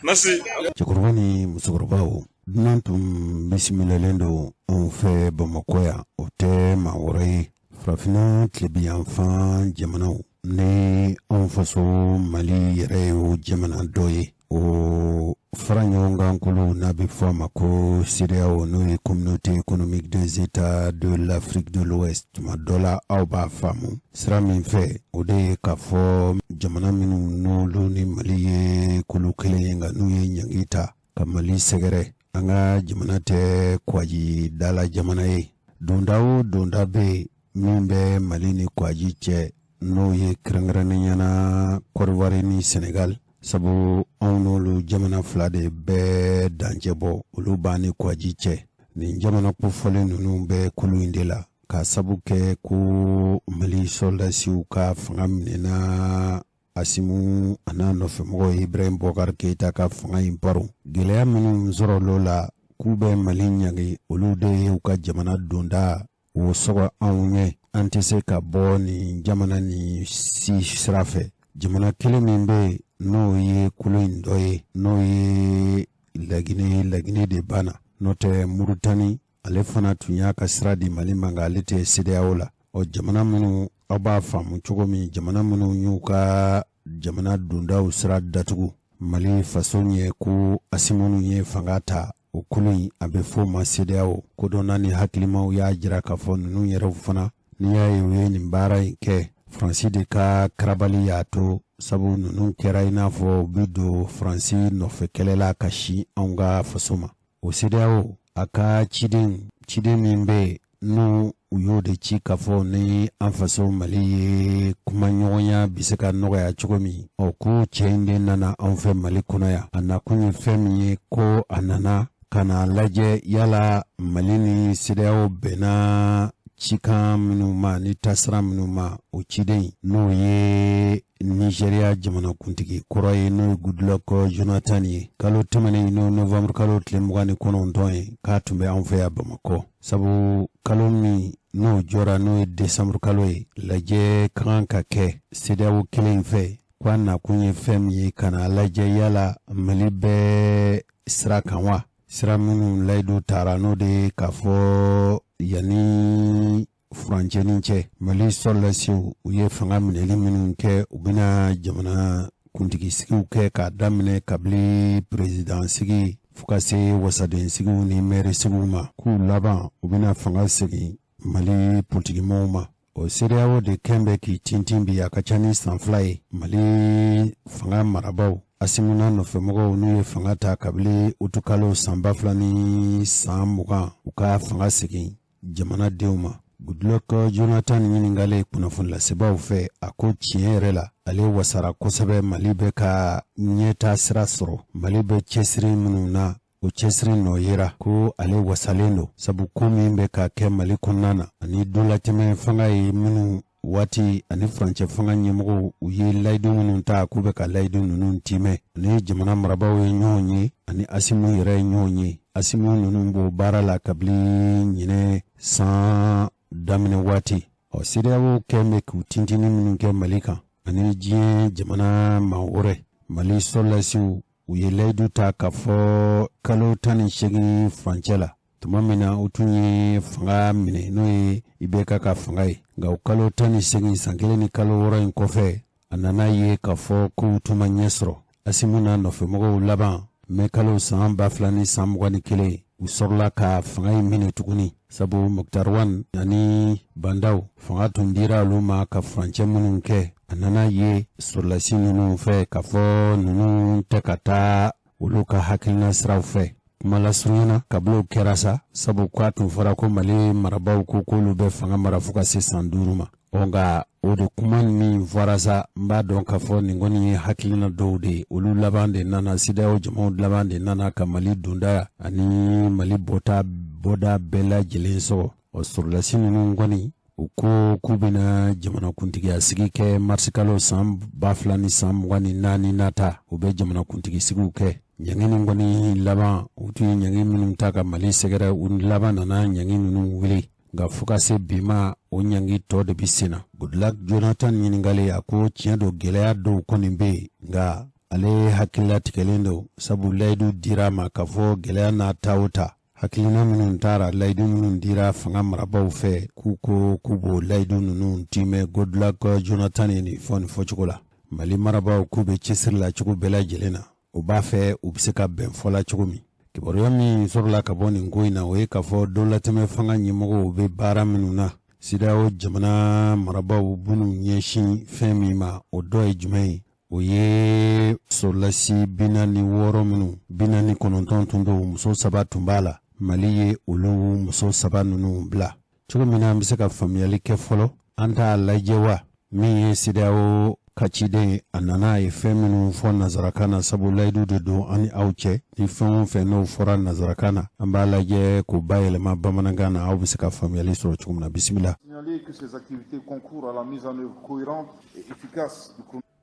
S6: merci.
S1: cɛkɔrɔba ni musokɔrɔbaw dunan tun bisimilalen don anw fɛ bamakɔ yan o tɛ maa wɛrɛ ye farafinna tilebiyanfan jamanaw ni anw faso mali yɛrɛ ye o jamana dɔ ye o fara ɲɔgɔn kan kolo n'a bɛ fɔ a ma ko CEDEAO n'o ye communauté économique des états de l'Afrique de l'Ouest tuma dɔ la aw b'a faamu sira min fɛ o de ye k'a fɔ jamana minnu n'olu ni mali ye kolo kelen ye nka n'u ye ɲangi ta ka mali sɛgɛrɛ an ka jamana tɛ kwaji dala jamana ye donda o donda bɛ min bɛ mali ni kwaji cɛ n'o ye kɛrɛnkɛrɛnnenya Côte d'Ivoire ni Sénégal sabu anw n'olu jamana fila de bɛɛ dancɛ bɔ olu b'an ni kwaji cɛ nin jamana kofɔlen ninnu bɛ kulu in de la ka sabu kɛ ko mali soldasiw ka fanga minɛna Asimu a n'a nɔfɛmɔgɔ Ibrahim Boubacar Keita ka fanga in paro gɛlɛya minnu sɔrɔl'o la k'u bɛ mali ɲagi olu de ye u ka jamana donda o sɔgɔ anw ɲɛ an tɛ se ka bɔ nin jamana ni si sira fɛ jamana kelen min bɛ n'o ye kolo in dɔ ye n'o ye laginɛ de banna n'o tɛ Mauritanie ale fana tun y'a ka sira di mali ma nka ale tɛ CEDEAO la o jamana minnu aw b'a faamu cogo min jamana minnu y'u ka jamana dondaw sira datugu mali faso ɲɛ ko Asimu ye fanga ta o kolo in a bɛ fɔ ma CEDEAO kodɔnna ni hakilimaw y'a jira k'a fɔ ninnu yɛrɛw fana n'i y'a ye u ye nin baara in kɛ Faransi de ka karabali y'a to sabu ninnu kɛra i n'a fɔ u bɛ don Faransi nɔfɛ kɛlɛ la ka si anw ka faso ma o CEDEAO a ka ciden min bɛ n'u u y'o de ci k'a fɔ ni an faso mali ye kumaɲɔgɔnya bɛ se ka nɔgɔya cogo min ko cɛ in de nana anw fɛ mali kɔnɔ yan a nakun ye fɛn min ye ko a nana ka na lajɛ yala mali ni CEDEAO bɛnna cikan minnu ma ni tasira minnu ma o ciden n'o ye Nigeria jamana kuntigi kɔrɔ ye n'o ye Goodluck Jonathan ye kalo tɛmɛnen n'o novembre kalo tile 29 ye k'a tun bɛ an fɛ yan Bamakɔ sabu kalo min n'o jɔra n'o ye décembre kalo ye lajɛ ka kan ka kɛ CEDEAO kelen fɛ k'a nakun ye fɛn min ye ka na lajɛ yala Mali bɛ sira kan wa sira minnu layidu taara n'o de k'a fɔ yanni furancɛni cɛ Mali sɔrɔlasiw u ye fanga minɛli minnu kɛ u bɛna jamana kuntigisigiw kɛ k'a daminɛ kabili président sigi fo ka se wasaden sigiw ni maire sigiw ma k'u laban u bɛna fanga segin Mali politigimɔgɔw ma o CEDEAO de kɛn bɛ k'i tintin bi a ka ca ni san 2 ye Mali fanga marabaw Asimuna nɔfɛmɔgɔw n'u ye fanga ta kabili utukalo san 2000 ni san 20 u ka fanga segin jamanadenw ma Goodluck Jonathan ɲiningalen kunnafoni lasebaaw fɛ a ko tiɲɛ yɛrɛ la ale wasara kosɛbɛ Mali bɛ ka ɲɛtaa sira sɔrɔ Mali bɛ cɛsiri minnu na o cɛsiri nɔ yera ko ale wasalen don sabu ko min bɛ ka kɛ Mali kɔnɔna na ani dolatɛmɛ fanga ye minnu waati ani furancɛ fanga ɲɛmɔgɔw u ye layidu minnu ta k'u bɛ ka layidu ninnu timɛ ani jamana marabaw ye ɲɔgɔn ye ani Asimu yɛrɛ ye ɲɔgɔn ye Asimu ninnu b'o baara la kabili ɲinɛ san daminɛ waati CEDEAO kɛn bɛ k'u tintini minnu kɛ Mali kan ani diɲɛ jamana maa wɛrɛ Mali sɔrɔlasiw u ye layidu ta k'a fɔ kalo 18 furancɛ la tuma min na u tun ye fanga minɛ n'o ye IBK ka fanga ye nka o kalo 18 san 1 ni kalo 6 in kɔfɛ a nana ye k'a fɔ k'u tun ma ɲɛ sɔrɔ Asimu n'a nɔfɛmɔgɔw laban mɛ kalo san 2000 ni san 21 u sɔrɔla ka fanga in minɛ tuguni sabu Moktar Wan ani Bandaw fanga tun dira olu ma ka furancɛ minnu kɛ a nana ye sɔrɔlasi ninnu fɛ k'a fɔ ninnu tɛ ka taa olu ka hakilina siraw fɛ kuma lasurunyana kabilo kɛra sa sabu k'a tun fɔra ko Mali marabaw ko k'olu bɛ fanga mara fo ka se san 5 ma nka o de kuma min fɔra sa n b'a dɔn k'a fɔ nin kɔni ye hakilina dɔw de olu laban de nana CEDEAO jamaw laban de nana ka Mali donda ani Mali bɔda bɛɛ lajɛlen sɔrɔ o sɔrɔlasi ninnu kɔni u ko k'u bɛna jamana kuntigiya sigi kɛ mars kalo san 2000 ni san 24 nata u bɛ jamana kuntigi sigiw kɛ ɲangini kɔni laban u tun ye ɲangi minnu ta ka Mali sɛgɛrɛ u laban nana ɲangi ninnu wele nka fo ka se bi ma o ɲangi tɔ de bi senna Goodluck Jonathan ɲiningalen a ko tiɲɛ don gɛlɛya dɔw kɔni bɛ yen nka ale hakilila tigɛlen don sabu layidu dira ma k'a fɔ gɛlɛya n'a ta o ta hakilina minnu taara layidu minnu dira fanga marabaw fɛ k'u ko k'u b'o layidu ninnu timɛ Goodluck Jonathan ye nin fɔcogo la Mali marabaw k'u bɛ cɛsiri la cogo bɛɛ lajɛlen na u b'a fɛ u bɛ se ka bɛn fɔla cogo min kibaruya min sɔrɔla ka bɔ nin ko in na o ye k'a fɔ dɔlatɛmɛ fanga ɲɛmɔgɔw bɛ baara minnu na CEDEAO jamana marabaw bunun ɲɛsin fɛn min ma o dɔ ye jumɛn ye o ye sɔrɔlasi 46 minnu 49 tun don muso 3 tun b'a la Mali ye olu muso 3 ninnu bila cogo min na an bɛ se ka faamuyali kɛ fɔlɔ an t'a lajɛ wa min ye CEDEAO ka ciden a nana a ye fɛn minnu fɔ nazarakan na sabu layidu de don ani aw cɛ ni fɛn o fɛn n'o fɔra nazarakan na an b'a lajɛ k'o bayɛlɛma bamanankan na aw bɛ se ka faamuyali sɔrɔ cogo min na bisimila.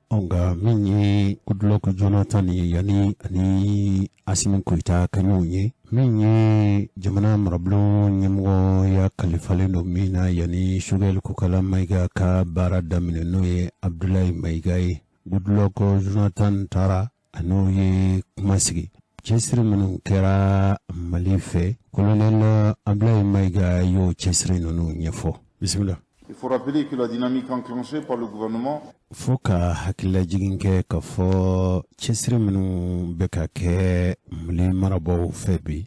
S1: Nka min ye Goodluck Jonathan ye yanni ani Asimi Goyita ka ɲɔgɔn ye min ye jamana marabolo ɲɛmɔgɔ ya kalifalen don min na yanni Choguel Kokala Mayiga ka baara daminɛ n'o ye Abdoulaye Mayiga ye Goodluck Jonathan taara a n'o ye kuma sigi cɛsiri minnu kɛra Mali fɛ colonel Abdoulaye Mayiga y'o cɛsiri ninnu ɲɛfɔ bisimila.
S7: Il faut rappeler que la dynamique enclenchée par le gouvernement
S1: fo ka hakilila jigin kɛ ka fɔ cɛsiri minnu bɛ ka kɛ Mali marabaaw fɛ bi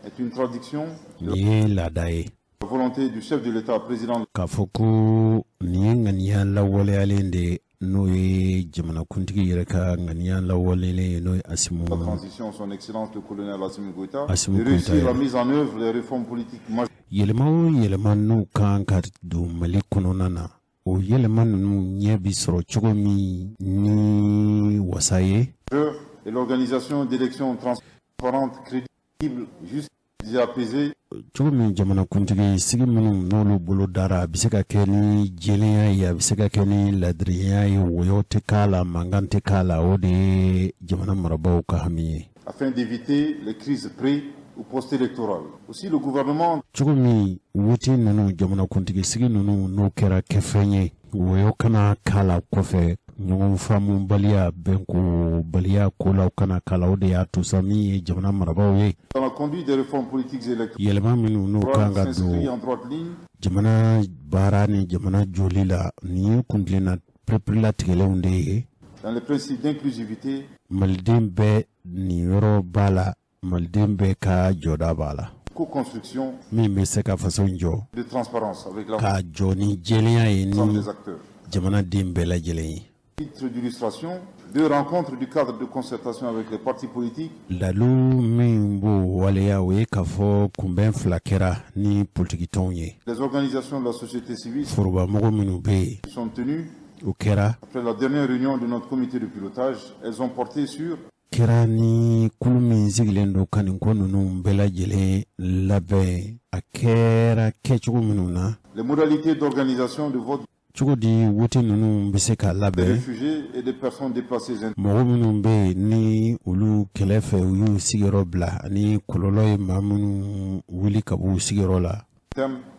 S7: est une traduction
S1: nin ye laada ye
S7: la volonté du chef de l'État président
S1: k'a fɔ ko nin ye ŋaniya lawaleyalen de n'o ye jamanakuntigi yɛrɛ ka ŋaniya lawaleyalen ye n'o ye Asimu
S7: la transition son excellence le colonel Assimi Goïta
S1: Assimi
S7: de réussir la mise en œuvre des réformes politiques majeures.
S1: Yɛlɛma o yɛlɛma n'u kan ka don Mali kɔnɔna na o yɛlɛma ninnu ɲɛ bi sɔrɔ cogo min ni wasa ye
S7: et l'organisation d'élections transparentes crédibles juste J'ai apaisé
S1: cogo min jamana kuntigi sigi minnu n'olu bolo dara a bɛ se ka kɛ ni jɛlenya ye a bɛ se ka kɛ ni ladiriya ye woyo tɛ k'a la mankan tɛ k'a la o de ye jamana marabaaw ka hami ye
S7: afin d'éviter les crises pré- ou post-électorales. Aussi le gouvernement
S1: cogo min wuti ninnu jamana kuntigi sigi ninnu n'o kɛra kɛfɛn ye woyo kana k'a la kɔfɛ ɲɔgɔn faamubaliya bɛnkobaliya ko la kana k'a la o de y'a to sa min ye jamana marabaaw ye
S7: dans la conduite des réformes politiques et électorales
S1: yɛlɛma minnu n'o kan ka
S7: s'inscrit
S1: don
S7: en droite ligne
S1: jamana baara ni jamana joli la ni kuntilenna pereperelatigɛlenw de ye
S7: dans les principes d'inclusivité
S1: maliden bɛɛ nin yɔrɔ b'a la maliden bɛɛ ka jɔda b'a la
S7: co-construction
S1: min bɛ se ka faso jɔ
S7: de transparence avec
S1: k'a jɔ ni jɛlenya ye
S7: l'ensemble
S1: ni
S7: des acteurs.
S1: jamanaden bɛɛ lajɛlen ye
S7: Titre d'illustration, 2 rencontres du cadre de concertation avec les partis politiques
S1: lalu min b'o waleya o ye k'a fɔ kunbɛn fila kɛra ni politikitɔnw ye
S7: les organisations de la société civile
S1: forobamɔgɔ minnu bɛ yen
S7: sont tenues
S1: o kɛra
S7: après la dernière réunion de notre comité de pilotage. Elles ont porté sur
S1: kɛra ni kulu min sigilen don ka nin ko ninnu bɛɛ lajɛlen labɛn a kɛra kɛcogo minnu na
S7: les modalités d'organisation de vote
S1: cogo di wuti ninnu bɛ se ka
S7: des
S1: labɛn
S7: réfugiés et des personnes déplacées internes.
S1: mɔgɔ minnu bɛ yen ni olu kɛlɛ fɛ u y'u sigiyɔrɔ bila ani kɔlɔlɔ ye maa minnu wuli ka b'u sigiyɔrɔ la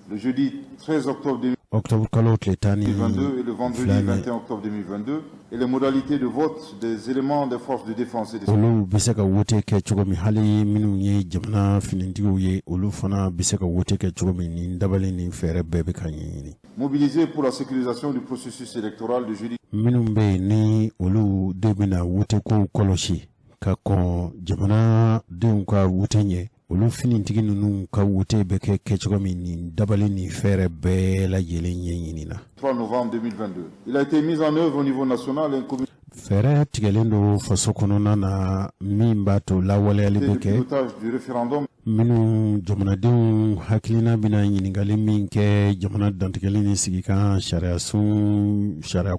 S7: Le jeudi 13 octobre
S1: octobre kalo tile tan ni
S7: 2022 et le vendredi
S1: filanan
S7: 21 octobre 2022 et les modalités de vote des éléments des forces de défense et de sécurité.
S1: olu bɛ se ka wote kɛ cogo min hali minnu ye jamana finitigiw ye olu fana bɛ se ka wote kɛ cogo min ni dabali ni fɛɛrɛ bɛɛ bɛ ka ɲɛɲini
S7: Mobilisés pour la sécurisation du processus électoral de jeudi
S1: minnu bɛ yen ni olu de bɛna wote kow kɔlɔsi ka kɔn jamanadenw ka wote ɲɛ olu finitigi ninnu ka wote bɛ kɛ kɛcogo min ni dabali ni fɛɛrɛ bɛɛ lajɛlen ɲɛɲini na
S7: 3 novembre 2022. Il a été mis en œuvre au niveau national un comité
S1: fɛɛrɛ tigɛlen don faso kɔnɔna na min b'a to lawaleyali
S7: de
S1: bɛ kɛ
S7: pilotage du référendum
S1: minnu jamanadenw hakilina bɛna ɲininkali min kɛ jamana dantigɛli ni sigi kan sariya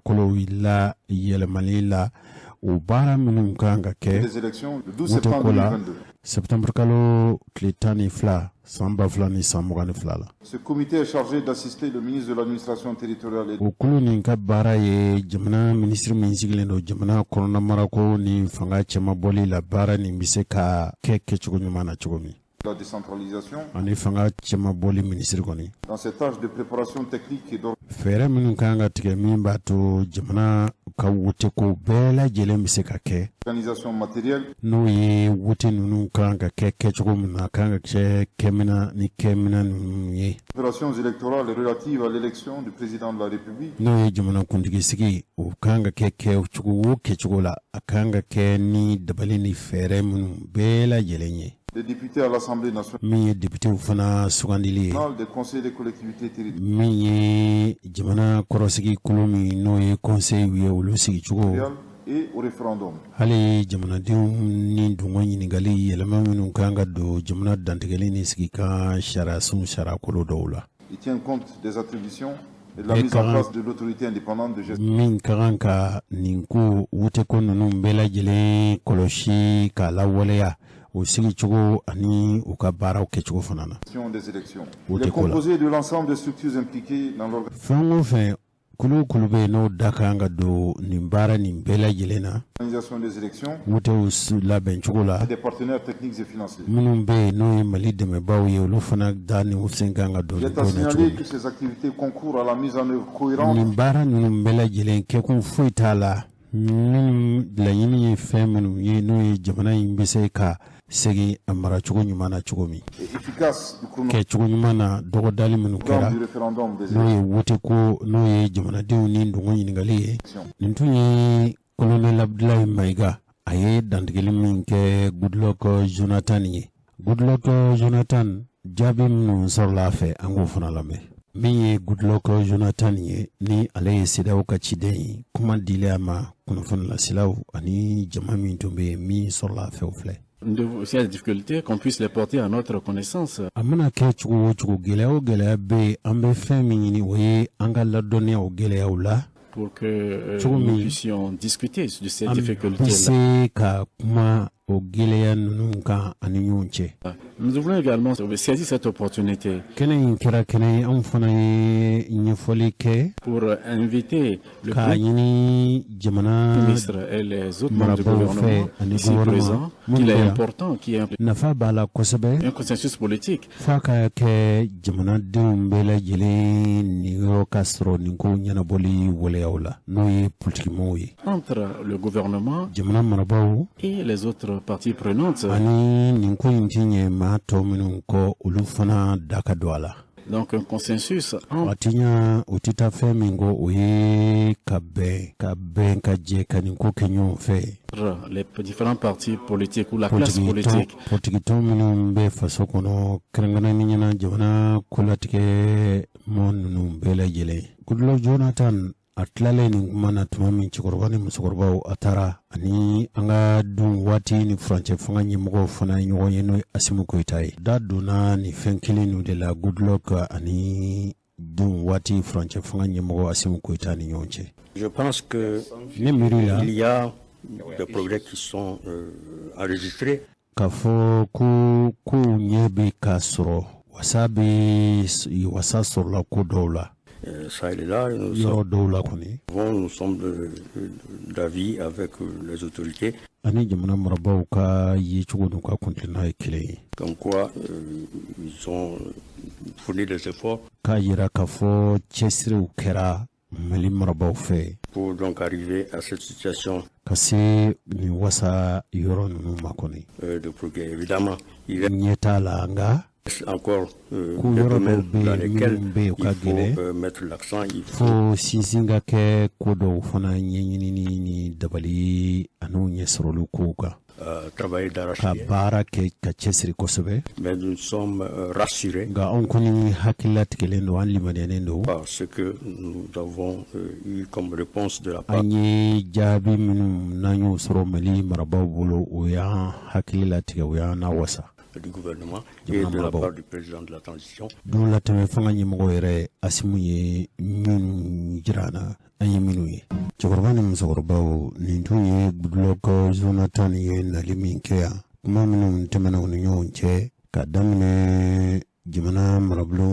S1: kolow la yɛlɛmali la o baara minnu kan ka kɛ
S7: des élections le 12
S1: wote
S7: septembre
S1: ko la
S7: 2022.
S1: septembre kalo tile 12 san 2022 la
S7: Ce comité est chargé d'assister le ministre de l'administration territoriale et
S1: o kulu nin ka baara ye jamana minisiri min sigilen don jamana kɔnɔna marako ni fanga cɛmabɔli la baara nin bɛ se ka kɛ kɛcogo ɲuman na cogo min
S7: de la décentralisation
S1: ani fanga cɛmabɔli minisiri kɔni
S7: dans ces tâches de préparation technique et
S1: fɛɛrɛ minnu kan ka tigɛ min b'a to jamana ka wote ko bɛɛ lajɛlen bɛ se ka kɛ
S7: d'organisation matérielle
S1: n'o ye wote ninnu kan ka kɛ kɛcogo min na kan ka kɛ kɛmina ni kɛmina ninnu ye
S7: opérations électorales relatives à l'élection du président de la République
S1: n'o ye jamanakuntigi sigi o kan ka kɛ kɛcogo o kɛcogo la a kan ka kɛ ni dabali ni fɛɛrɛ minnu bɛɛ lajɛlen ye
S7: des députés à l'Assemblée nationale
S1: min ye députéw fana sugandili ye
S7: des conseils des collectivités territoriales
S1: min ye jamana kɔrɔsigi kolo min n'o ye conseil ye olu sigicogo
S7: et au référendum.
S1: hali jamanadenw ni dungo ɲiningali yɛlɛma minnu kan ka don jamana dantigɛli ni sigi kan sariya sun sariya kolo dɔw la
S7: Il tient compte des attributions et de la mise en place de l'autorité indépendante de gestion
S1: min ka kan ka nin ko wote ko ninnu bɛɛ lajɛlen kɔlɔsi k'a lawaleya o sigicogo ani u ka baaraw kɛcogo fana na
S7: des élections.
S1: Au
S7: Il est
S1: décollage.
S7: composé de l'ensemble des structures impliquées dans
S1: fɛn o fɛn kulu o kulu bɛ yen n'o da kan ka don nin baara nin bɛɛ lajɛlen na
S7: l'organisation des élections
S1: wotew labɛn cogo la
S7: et des partenaires techniques et financiers.
S1: minnu bɛ yen n'o ye mali dɛmɛbaaw ye olu fana da ni u sen kan ka don
S7: Il
S1: nin
S7: est
S1: ko
S7: à
S1: in na cogo
S7: signaler
S1: min
S7: que ces activités concourent à la mise en œuvre cohérente
S1: nin baara ninnu bɛɛ lajɛlen kɛkun foyi t'a la minnu laɲini ye fɛn minnu ye n'o ye jamana in bɛ se ka segin a maracogo ɲuman na cogo min
S7: et efficace du chronogramme
S1: kɛcogo ɲuman na dɔgɔdali minnu kɛra
S7: du référendum des
S1: n'o
S7: élections.
S1: ye wote ko n'o ye jamanadenw ni dungo ɲininkali ye nin tun ye kolonɛl abdulayi mayiga a ye dantigɛli min kɛ goodluck jonathan ye goodluck jonathan jaabi minnu sɔrɔla a fɛ an k'o fana lamɛn min ye goodluck jonathan ye ni ale ye CEDEAO ka ciden ye kuma dili a ma kunnafoni lasilaw ani jama min tun bɛ yen min sɔrɔla a fɛ o filɛ
S8: S'il y a des difficultés, qu'on puisse les porter à notre connaissance.
S1: a mana kɛ cogo o cogo gɛlɛya o gɛlɛya bɛ yen an bɛ fɛn min ɲini o ye an ka ladɔnniya o gɛlɛyaw la
S8: pour que nous puissions discuter de ces
S1: an bɛ
S8: difficultés-là.
S1: se ka kuma o geleya ninnu kan ani ɲɔgɔn cɛ.
S8: Nous voulons également saisir cette opportunité
S1: kɛnɛ in kɛra kɛnɛ ye anw fana ye ɲɛfɔli kɛ
S8: pour inviter le
S1: k'a ɲini jamana
S8: ministre et les autres membres du gouvernement ici présents qu'il est important qu'il y ait
S1: nafa b'a la kosɛbɛ
S8: un consensus politique
S1: f'a ka kɛ jamanadenw bɛɛ lajɛlen niyɔrɔ ka sɔrɔ nin ko ɲɛnabɔli waleyaw la n'o ye politikimɔgɔw ye
S8: entre le gouvernement
S1: jamana marabaaw
S8: et les autres parties prenantes.
S1: ani nin ko in ti ɲɛ maa tɔ minnu kɔ olu fana da ka don a la.
S8: Donc un consensus
S1: Watinya utita fɛn min ko o ye ka bɛn ka jɛ ka nin ko kɛ ɲɔgɔn fɛ.
S8: Les différents partis politiques ou la classe politique.
S1: Politikitɔn minnu bɛ faso kɔnɔ kɛrɛnkɛrɛnnen ɲɛna jamana kolatigɛ mɔɔ ninnu bɛɛ lajɛlen. Goodluck Jonathan a tilalen nin kuma na tuma min cɛkɔrɔba ni musokɔrɔbaw a taara ani an ka dun waati ni furancɛ fanga ɲɛmɔgɔw fana ye ɲɔgɔn ye n'o ye Asimu Koyita ye. Da donna nin fɛn kelen ninnu de la Goodluck ani dun waati furancɛ fanga ɲɛmɔgɔ Asimu Koyita ni ɲɔgɔn cɛ.
S9: Je pense que
S1: ne miiri la
S9: il y a des progrès qui sont enregistrés.
S1: K'a fɔ ko kow ɲɛ bɛ ka sɔrɔ wasa sɔrɔla ko dɔw la.
S9: Ça et là, nous sommes d'avis avec les autorités. Comme quoi, ils ont fourni des efforts pour donc arriver à cette situation de progrès. Évidemment, il y a encore des domaines dans lesquels il faut mettre l'accent. Il faut travailler d'arrache-pied. Mais nous sommes rassurés parce que nous avons eu comme réponse de la part du gouvernement et de la part du président de la transition.
S1: Dont la téléphone yemogore Asimu ye min jirana ayeminu ye. Cɛkɔrɔba ni musokɔrɔbaw nin tun ye Goodluck Jonathan ye nali min kɛ yan. Kuma minnu tɛmɛna u ni ɲɔgɔn cɛ ka daminɛ jamana marabolo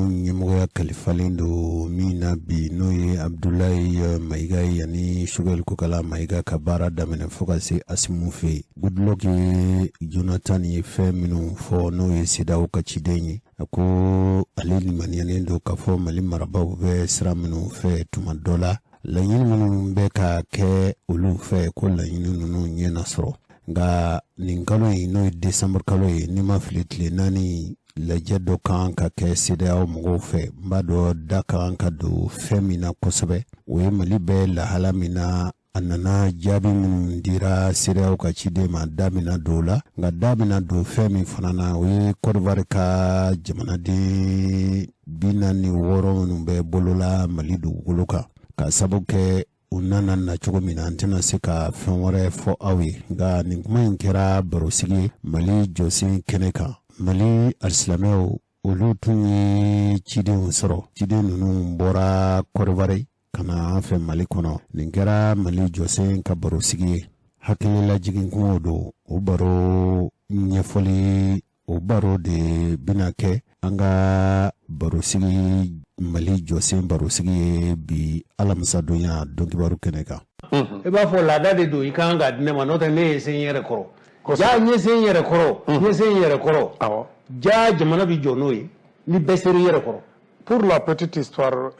S1: ɲɛmɔgɔya kalifalen don min na bi n'o ye Abdoulaye Mayiga ye ani Choguel Kokala Mayiga ka baara daminɛ fo ka se Asimu fɛ yen. Goodluck ye Jonathan ye fɛn minnu fɔ n'o ye CEDEAO ka ciden ye a ko ale limaniyalen don k'a fɔ Mali marabaw bɛ sira minnu fɛ tuma dɔ la laɲini minnu bɛ ka kɛ olu fɛ ko laɲini ninnu ɲɛ na sɔrɔ nka nin kalo in n'o ye décembre kalo ye n'i ma fili tile 4 lajɛ dɔ kan ka kɛ CEDEAO mɔgɔw fɛ n b'a dɔn da kan ka don fɛn min na kosɛbɛ o ye Mali bɛ lahala min na a nana jaabi minnu dira CEDEAO ka ciden ma da mina don la nka da mina don fɛn min fana na o ye Côte d'Ivoire ka jamanaden 46 minnu bɛ bolola Mali dugukolo kan ka sababu kɛ u nana na cogo min na an tɛna se ka fɛn wɛrɛ fɔ aw ye nka nin kuma in kɛra barosigi Mali jɔsen kɛnɛ kan. Mali alisilamɛw olu tun ye cidenw sɔrɔ ciden ninnu bɔra Côte d'Ivoire ka na an fɛ Mali kɔnɔ nin kɛra Mali jɔsen ka barosigi ye hakililajigin kumaw don o baro ɲɛfɔli o baro de bɛna kɛ an ka barosigi Mali jɔsen barosigi ye bi alamisadonya dɔnkibaru kɛnɛ kan.
S10: I b'a fɔ laada de don I kan ka di ne ma n'o tɛ ne ye sen yɛrɛ kɔrɔ. Ja n ye sen yɛrɛ kɔrɔ ja jamana bi jɔ n'o ye ni bɛɛ seri yɛrɛ kɔrɔ.
S11: Pour la petite histoire,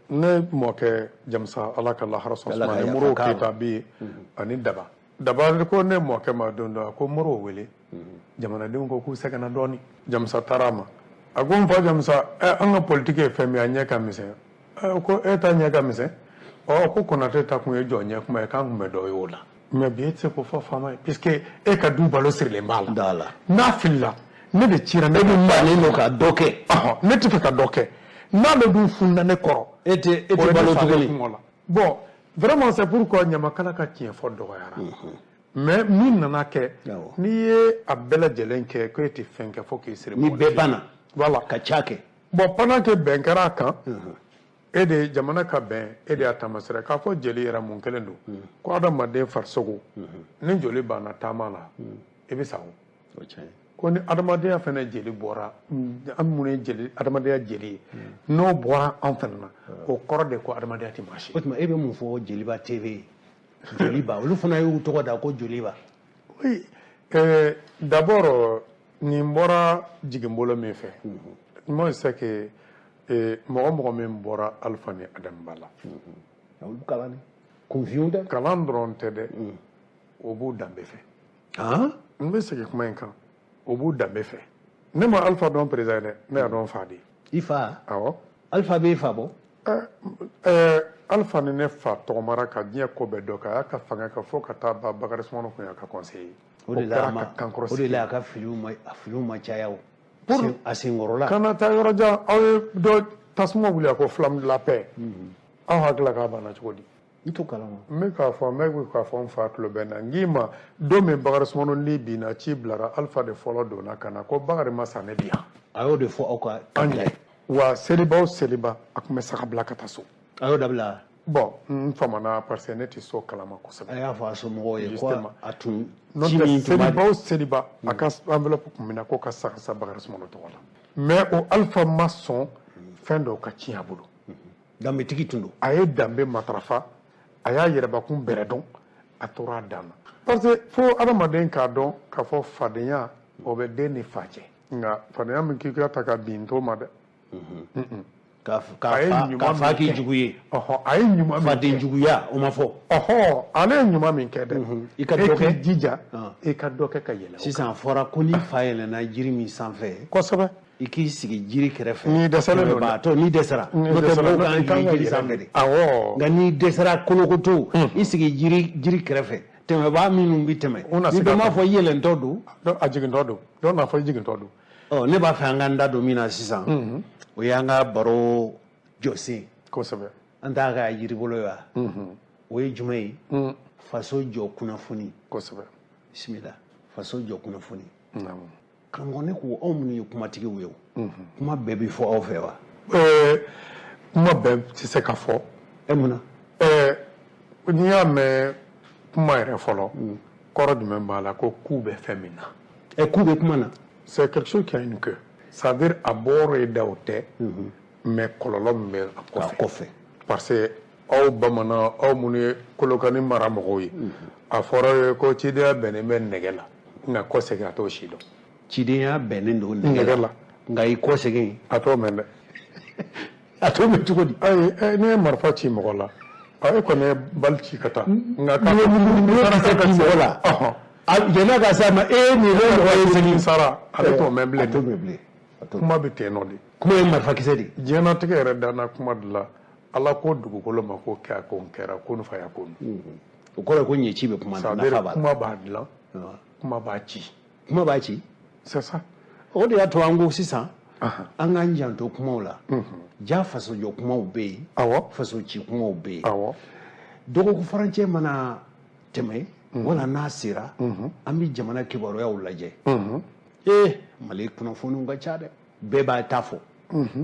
S11: ne mɔkɛ Jamusa ala ka lahara sɔn suma ne Moro Keyita bi ani Daba. Daba ko ne mɔkɛ ma don dɔ ko Moro wele jamanadenw ko k'u sɛgɛnna dɔɔni. Jamusa taara ma a ko n fa Jamusa an ka politique ye fɛn min a ɲɛ ka misɛn ko e ta ɲɛ ka misɛn ko Konate ta kun ye jɔ ɲɛ kuma ye k'an kun bɛ dɔ ye o la. Mais bi e tɛ se k'o fɔ faama ye puisque e ka du balo sirilen b'a la n'a filila ne de cira ne dun bannen don ka dɔ kɛ ne tɛ fɛ ka dɔ kɛ n'ale dun funna ne kɔrɔ e tɛ balo tuguni bon vraiment c'est pourquoi ɲamakala ka tiɲɛ fɔ dɔgɔyara mais min nana kɛ n'i ye a bɛɛ lajɛlen kɛ ko e tɛ fɛn kɛ fo k'i siri
S10: ni bɛɛ banna
S11: voilà
S10: ka ca kɛ
S11: bon pendant que bɛn kɛra a kan e de jamana ka bɛn e de y'a taamasira k'a fɔ jeli yɛrɛ mun kelen don ko adamaden farisogo ni joli banna taama la i bɛ sa o ko ni adamadenya fana jeli bɔra an mun ye jeli adamadenya jeli ye n'o bɔra an fana na o kɔrɔ de ko adamadenya tɛ maa si
S10: o tuma e bɛ mun fɔ jeliba TV joliba olu fana y'u tɔgɔ da ko joliba
S11: oui d'abord nin bɔra jiginbolo min fɛ moi je sais que mɔgɔ mɔgɔ min bɔra Alpha ni Adamu ba la
S10: olu kalan ni confusion tɛ
S11: kalan dɔrɔn tɛ dɛ o b'u danbe fɛ n bɛ segin kuma in kan o b'u danbe fɛ ne ma Alpha dɔn président dɛ ne y'a dɔn fa de
S10: i fa
S11: awɔ
S10: Alpha b'e fa bɔ
S11: Alpha ni ne fa tɔgɔmara ka diɲɛ ko bɛɛ dɔn ka y'a ka fanga ka fɔ ka taa ba Bakari Sumano kun y'a ka conseiller
S10: o de la a ka filiw ma caya o a senkɔrɔla
S11: kana taa yɔrɔ jan aw ye dɔ tasuma wuli a ko flamme de la paix aw hakilila k'a banna cogo di
S10: n t'o kalama
S11: n bɛ k'a fɔ n fa tulo bɛ na n k'i ma don min Bakari Sumano ni binna ci bilara Alpha de fɔlɔ donna ka na ko Bakari ma sa ne bi yan
S10: a y'o de fɔ aw ka
S11: an ɲɛ wa seliba o seliba a tun bɛ saga bila ka taa so
S10: a y'o dabila
S11: bon n famana parce que ne tɛ so kalama kosɛbɛ
S10: a y'a fɔ a somɔgɔw ye ko a tun
S11: seliba o seliba a ka enveloppe tun bɛ na ko ka saga sa Bakari Sumano tɔgɔ la mais o Alpha ma sɔn fɛn dɔw ka tiɲɛ a bolo
S10: danbetigi tun don
S11: a ye danbe matarafa a y'a yɛrɛbakun bɛrɛ dɔn a tora a dan na parce que fo adamaden k'a dɔn k'a fɔ fadenya o bɛ den ni fa cɛ nka fadenya min k'i ka ta ka bin t'o ma dɛ
S10: k'a fa k'i jugu ye
S11: a ye ɲuman min kɛ
S10: faden juguya o ma fɔ
S11: ale ye ɲuman min kɛ dɛ
S10: i ka dɔ kɛ
S11: jija i ka dɔ kɛ ka yɛlɛ
S10: sisan a fɔra ko ni fa yɛlɛnna jiri min sanfɛ
S11: kosɛbɛ
S10: i k'i sigi jiri kɛrɛfɛ
S11: n'i dɛsɛlen don
S10: n'i dɛsɛra n'o tɛ mɔgɔw kan jiri sanfɛ de nka n'i dɛsɛra kolokoto i sigi jiri kɛrɛfɛ tɛmɛbaa minnu bɛ tɛmɛ ni bɛɛ m'a fɔ i yɛlɛntɔ don
S11: a jigintɔ don dɔw n'a fɔ i jigintɔ don
S10: ne b'a fɛ an k'an da don min na sisan o y'an ka baro jɔsen
S11: kosɛbɛ
S10: an t'a ka yiri bolo ye wa o ye jumɛn ye faso jɔ kunnafoni
S11: kosɛbɛ
S10: bisimila faso jɔ kunnafoni karamɔgɔ ne ko aw minnu ye kumatigiw ye o kuma bɛɛ bɛ fɔ aw fɛ wa
S11: kuma bɛɛ tɛ se ka fɔ
S10: e mun na
S11: n'i y'a mɛn kuma yɛrɛ fɔlɔ kɔrɔ jumɛn b'a la ko ku bɛ fɛn min na
S10: ku bɛ kuma na
S11: c'est quelque chose qui a une queue ça veut dire a bɔrɔ ye da o tɛ mais kɔlɔlɔ min bɛ a kɔfɛ parce que aw bamanan aw minnu ye Kolokani mara mɔgɔw ye a fɔra ye ko cidenya bɛnnen bɛ nɛgɛ la nka kɔ segin a t'o si dɔn
S10: cidenya bɛnnen don nɛgɛ la nka i kɔ segin
S11: a t'o mɛn dɛ
S10: a t'o mɛn cogo di
S11: ayi ne ye marifa ci mɔgɔ la e kɔni ye bali ci ka taa nka
S10: ka mɔgɔ la jɛnɛ ka s'a ma nin ye mɔgɔ ye segin
S11: sara ale t'o mɛn bilen kuma bɛ ten nɔ de
S10: kuma ye marifakisɛ de
S11: diɲɛnatigɛ yɛrɛ danna kuma de la ala ko dugukolo ma ko kɛ ko n kɛra ko n fa ya ko
S10: o kɔrɔ ko ɲɛci bɛ kuma na nafa b'a la
S11: kuma b'a dilan kuma b'a ci
S10: kuma b'a ci
S11: c'est ça
S10: o de y'a to an ko sisan an k'an janto kumaw la ja fasojɔ kumaw bɛ yen faso ci kumaw bɛ yen dɔgɔkun farancɛ mana tɛmɛ wala n'a sera an bɛ jamana kibaruyaw lajɛ mali kunnafoniw ka ca dɛ bɛɛ b'a ta fɔ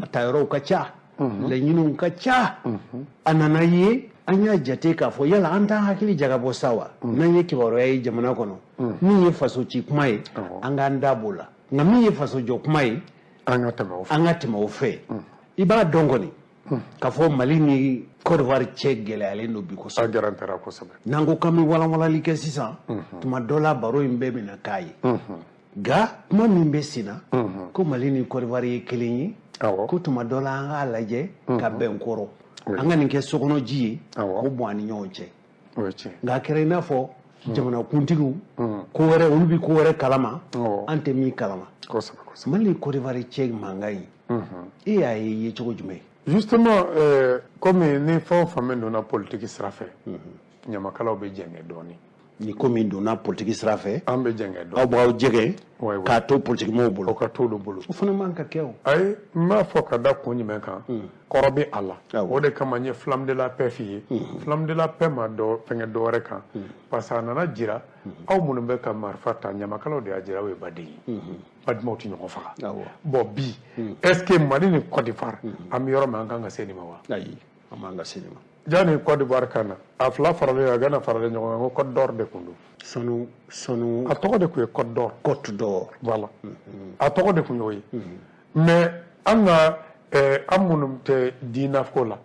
S10: a ta yɔrɔw ka ca laɲiniw ka ca a nana ye an y'a jate k'a fɔ yala an t'an hakili jagabɔ sa wa n'an ye kibaruya ye jamana kɔnɔ min ye faso ci kuma ye an k'an da b'o la nka min ye faso jɔ kuma ye
S11: an ka
S10: tɛmɛ o fɛ i b'a dɔn kɔni k'a fɔ mali ni Côte d'Ivoire cɛ gɛlɛyalen don bi kosɛbɛ
S11: a garantera kosɛbɛ
S10: n'an ko k'an bɛ walawalali kɛ sisan tuma dɔ la baro in bɛɛ bɛna k'a ye nka kuma min bɛ sen na ko mali ni Côte d'Ivoire ye kelen ye ko tuma dɔ la an k'a lajɛ ka bɛn kɔrɔ an ka nin kɛ sokɔnɔ ji ye ko bɔn an ni ɲɔgɔn cɛ nka a kɛra i n'a fɔ jamanakuntigiw ko wɛrɛ olu bɛ ko wɛrɛ kalama an tɛ min kalama mali ni Côte d'Ivoire cɛ mankan ye e y'a ye cogo jumɛn
S11: justement comme ni fɛn o fɛn min donna politique sira fɛ ɲamakalaw bɛ jɛngɛ dɔɔnin
S10: ni komi donna politique sira fɛ
S11: an bɛ jɛngɛ dɔn
S10: aw b'aw jɛgɛ k'a to politique mɔgɔw bolo
S11: o ka to olu bolo
S10: o fana man ka kɛ o
S11: ayi n b'a fɔ ka da kun jumɛn kan kɔrɔ bɛ a la o de kama n ye flamme de la paix f'i ye flamme de la paix ma fɛngɛ dɔ wɛrɛ kan parce que a nana jira aw minnu bɛ ka marifa ta ɲamakalaw de y'a jira aw ye baden ye badimaw tɛ ɲɔgɔn faga bon bi est ce que Mali ni Côte d'Ivoire an bɛ yɔrɔ min an kan ka se nin ma wa
S10: ayi an man ka se nin ma
S11: jani Côte d'Ivoire kan na a fila faralen a gana faralen ɲɔgɔn kan ko Côte d'Or de kun don
S10: sanu
S11: a tɔgɔ de kun ye Côte d'Or
S10: Côte d'Or
S11: voilà a tɔgɔ de kun y'o ye mais an ka an minnu tɛ diinako la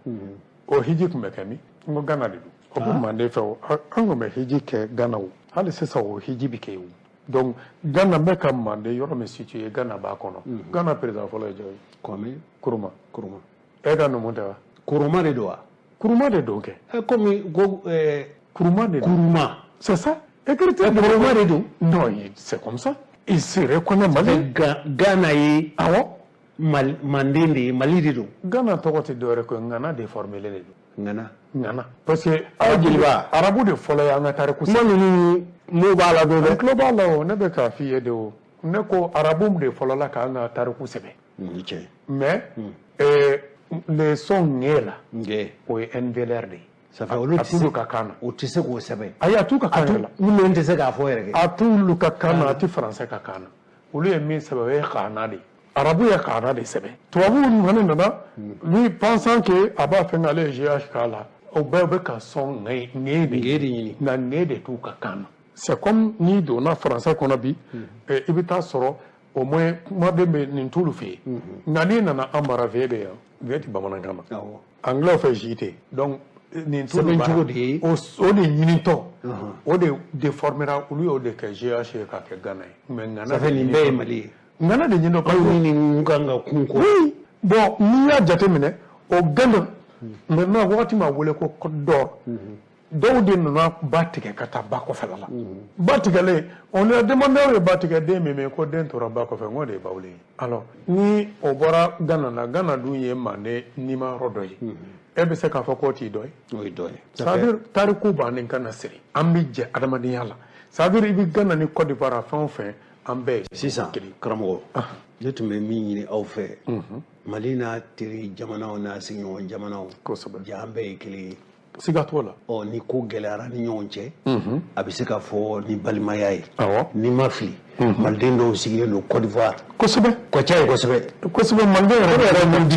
S11: o hiji tun bɛ kɛ min n ko Gana de don o bɛ manden fɛ o an tun bɛ hiji kɛ Gana o hali sisan o hiji bɛ kɛ o donc Gana bɛ ka manden yɔrɔ min situé Gana b'a kɔnɔ Gana président fɔlɔ ye jɔn ye
S10: Kwame
S11: Nkrumah
S10: e
S11: ka numu tɛ wa
S10: Nkrumah de don wa
S11: Nkrumah de don kɛ
S10: comme ko
S11: Nkrumah de don
S10: Nkrumah
S11: c'est ça écriture de
S10: Nkrumah de don
S11: non c'est comme ça il se reconnaît Mali
S10: Gana ye awɔ Manden de ye Mali de don
S11: Gana tɔgɔ tɛ dɔwɛrɛ ko Ngana déformé de don Ngana parce que arabu de fɔlɔ ye an ka tariku
S10: kuma ninnu n'o b'a la don dɛ
S11: n tulo b'a la o ne bɛ k'a f'i ye de o ne ko arabu de fɔlɔ la k'an ka tariku sɛbɛn mais les sons ŋɛ la o ye NVLR de ye
S10: ça fait olu
S11: t'ulu ka kan na
S10: o tɛ se k'o sɛbɛn
S11: ayi a t'u ka kan la
S10: minnu tɛ se k'a fɔ yɛrɛ
S11: a t'ulu ka kan na a tɛ français ka kan na olu ye min sɛbɛn o ye kaana de arabu ye kaana de sɛbɛn tubabu ninnu nana lui pensant que a b'a fɛ k'ale ye GH k'a la o bɛɛ bɛ ka sɔn ŋɛ de ɲini nka ŋɛ de t'u ka kan na c'est comme n'i donna français kɔnɔ bi i bɛ taa sɔrɔ au moins kuma bɛ nin t'ulu fɛ yen nka n'i nana an mara V bɛ yan V tɛ bamanankan na anglais fɛ J tɛ donc nin t'ulu bara o de ɲinitɔ o de déformera olu y'o de kɛ GH ye k'a kɛ Gana ye mais Ngana
S10: ça fait nin bɛɛ ye Mali ye
S11: Ngana de ɲinitɔ
S10: aw ni nin kan ka kun kɔ
S11: oui bon n'i y'a jateminɛ o Gana maintenant wagati ma wele ko Côte d'Or dɔw de nana ba tigɛ ka taa ba kɔfɛla la ba tigɛlen on lui a demandé aw ye ba tigɛ den min ko den tora ba kɔfɛ n ko de ye bawulen ye alors ni o bɔra Gana na Gana dun ye Manden nimayɔrɔ dɔ ye e bɛ se k'a fɔ k'o t'i dɔ ye
S10: o ye dɔ ye
S11: c'est à dire tariku bannen ka na siri an bɛ jɛ adamadenya la c'est à dire i bɛ Gana ni Côte d'Ivoire fɛn o fɛn an bɛɛ ye
S10: sisan karamɔgɔ ne tun bɛ min ɲini aw fɛ Mali n'a teri jamanaw n'a sigiɲɔgɔn jamanaw ja an bɛɛ ye kelen ye
S11: siga t'o la
S10: ni ko gɛlɛyara ni ɲɔgɔn cɛ a bɛ se ka fɔ ni balimaya ye
S11: awɔ
S10: ni ma fili maliden dɔw sigilen don Côte d'Ivoire
S11: kosɛbɛ
S10: ka ca ye kosɛbɛ
S11: maliden
S10: yɛrɛ min cɛ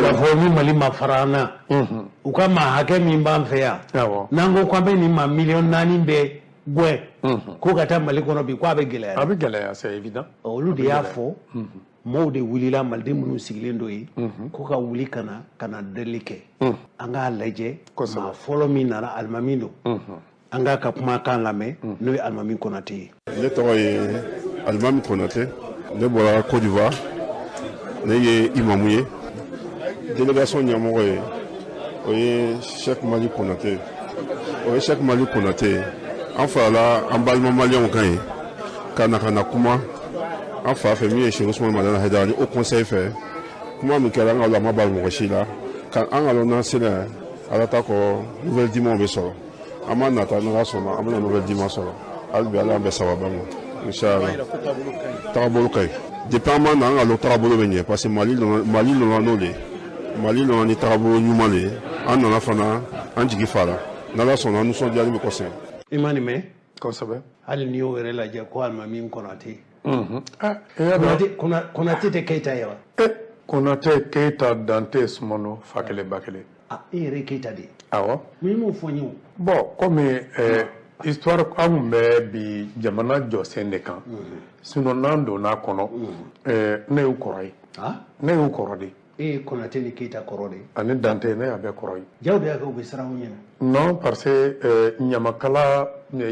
S10: k'a fɔ ni Mali ma fara an na u ka maa hakɛ min b'an fɛ yan n'an ko k'an bɛ nin maa 4,000,000 bɛɛ gɛn ko ka taa Mali kɔnɔ bi k'a bɛ gɛlɛya
S11: a bɛ gɛlɛya c'est évident
S10: olu de y'a fɔ maaw de wulila maliden minnu sigilen dɔ ye ko ka wuli ka na deli kɛ an k'a lajɛ maa fɔlɔ min nana alimami don an k'a ka kumakan lamɛn n'o ye alimami Konate ye
S12: ne tɔgɔ ye alimami Konate ne bɔra Côte d'Ivoire ne ye imamu ye délégation ɲɛmɔgɔ ye o ye Cheikh Mali Konate an farala an balima maliyɛnw kan ye ka na kuma an fa fɛ min ye Cheikh Ousmane Madani Haidara ni au conseil fɛ kuma min kɛra an ka ulama b'a mɔgɔ si la ka an ka lɔn n'an sera ala ta kɔ nouvelle diman bɛ sɔrɔ an ma nata n'ala sɔnna an bɛna nouvelle diman sɔrɔ hali bi ala an bɛ sababa ma inshallah tagabolo ka ɲi depuis an ma na an ka lɔn tagabolo bɛ ɲɛ parce que Mali nana n'o de ye Mali nana ni tagabolo ɲuman de ye an nana fana an jigi fara n'ala sɔnna an nisɔndiyali bɛ kɔsɛbɛ
S10: i ma nin mɛn
S11: kosɛbɛ
S10: hali n'i y'o yɛrɛ lajɛ ko alimami Konate Konate tɛ Keyita ye wa
S11: Konate Keyita Dante Sumano fa kelen ba kelen
S10: e yɛrɛ ye Keyita de ye
S11: awɔ
S10: min m'o fɔ n ye o
S11: bon comme histoire an kun bɛ bi jamana jɔsen de kan sinon n'an donn'a kɔnɔ ne y'u kɔrɔ ye ne y'u kɔrɔ de
S10: e ye Konate ni Keyita kɔrɔ de
S11: ani Dante ne y'a bɛɛ kɔrɔ ye
S10: jaw de y'a kɛ u bɛ siran u ɲɛna
S11: non parce que ɲamakala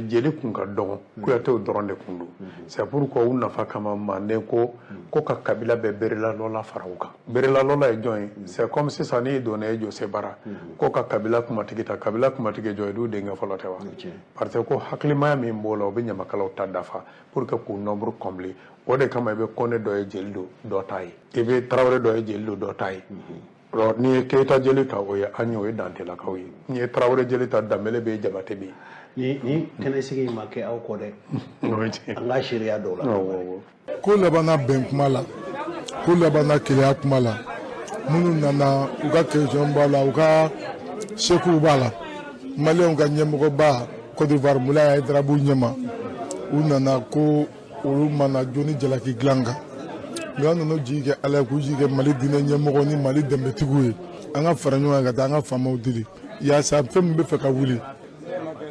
S11: jeli kun ka dɔgɔn Kuyatew dɔrɔn de kun don c'est pourquoi u nafa kama Manden ko ka kabila bɛɛ berela lɔla fara u kan berela lɔla ye jɔn ye c'est comme sisan n'i donna e Jose Bara ko ka kabila kumatigi ta kabila kumatigi jɔn ye du denkɛ fɔlɔ tɛ wa parce que ko hakilimaya min b'o la o bɛ ɲamakalaw ta dafa pour que k'u nombre combler o de kama i bɛ Kone dɔ ye jeli don dɔ ta ye i bɛ Tarawele dɔ ye jeli don dɔ ta ye ni ye Keita jeli ta o ye an y'o ye Dantelakaw ye ni ye Traoré jeli ta Danbele bɛ Jabate bɛ
S10: ni kɛnɛ sigi ma kɛ aw kɔ dɛ an ka sariya dɔw la
S13: ko labanna bɛn kuma la ko labanna keleya kuma la minnu nana u ka question b'a la u ka sekuw b'a la maliyɛnw ka ɲɛmɔgɔba Côte d'Ivoire Moulaye Haidarabu ɲɛma u nana ko olu mana joni jalaki dilan kan mais an nana jigi kɛ ala ye k'u jigi kɛ Mali diinɛ ɲɛmɔgɔ ni Mali dɛmɛtigiw ye an ka fara ɲɔgɔn kan ka taa an ka faamaw deli yaasa fɛn min bɛ fɛ ka wuli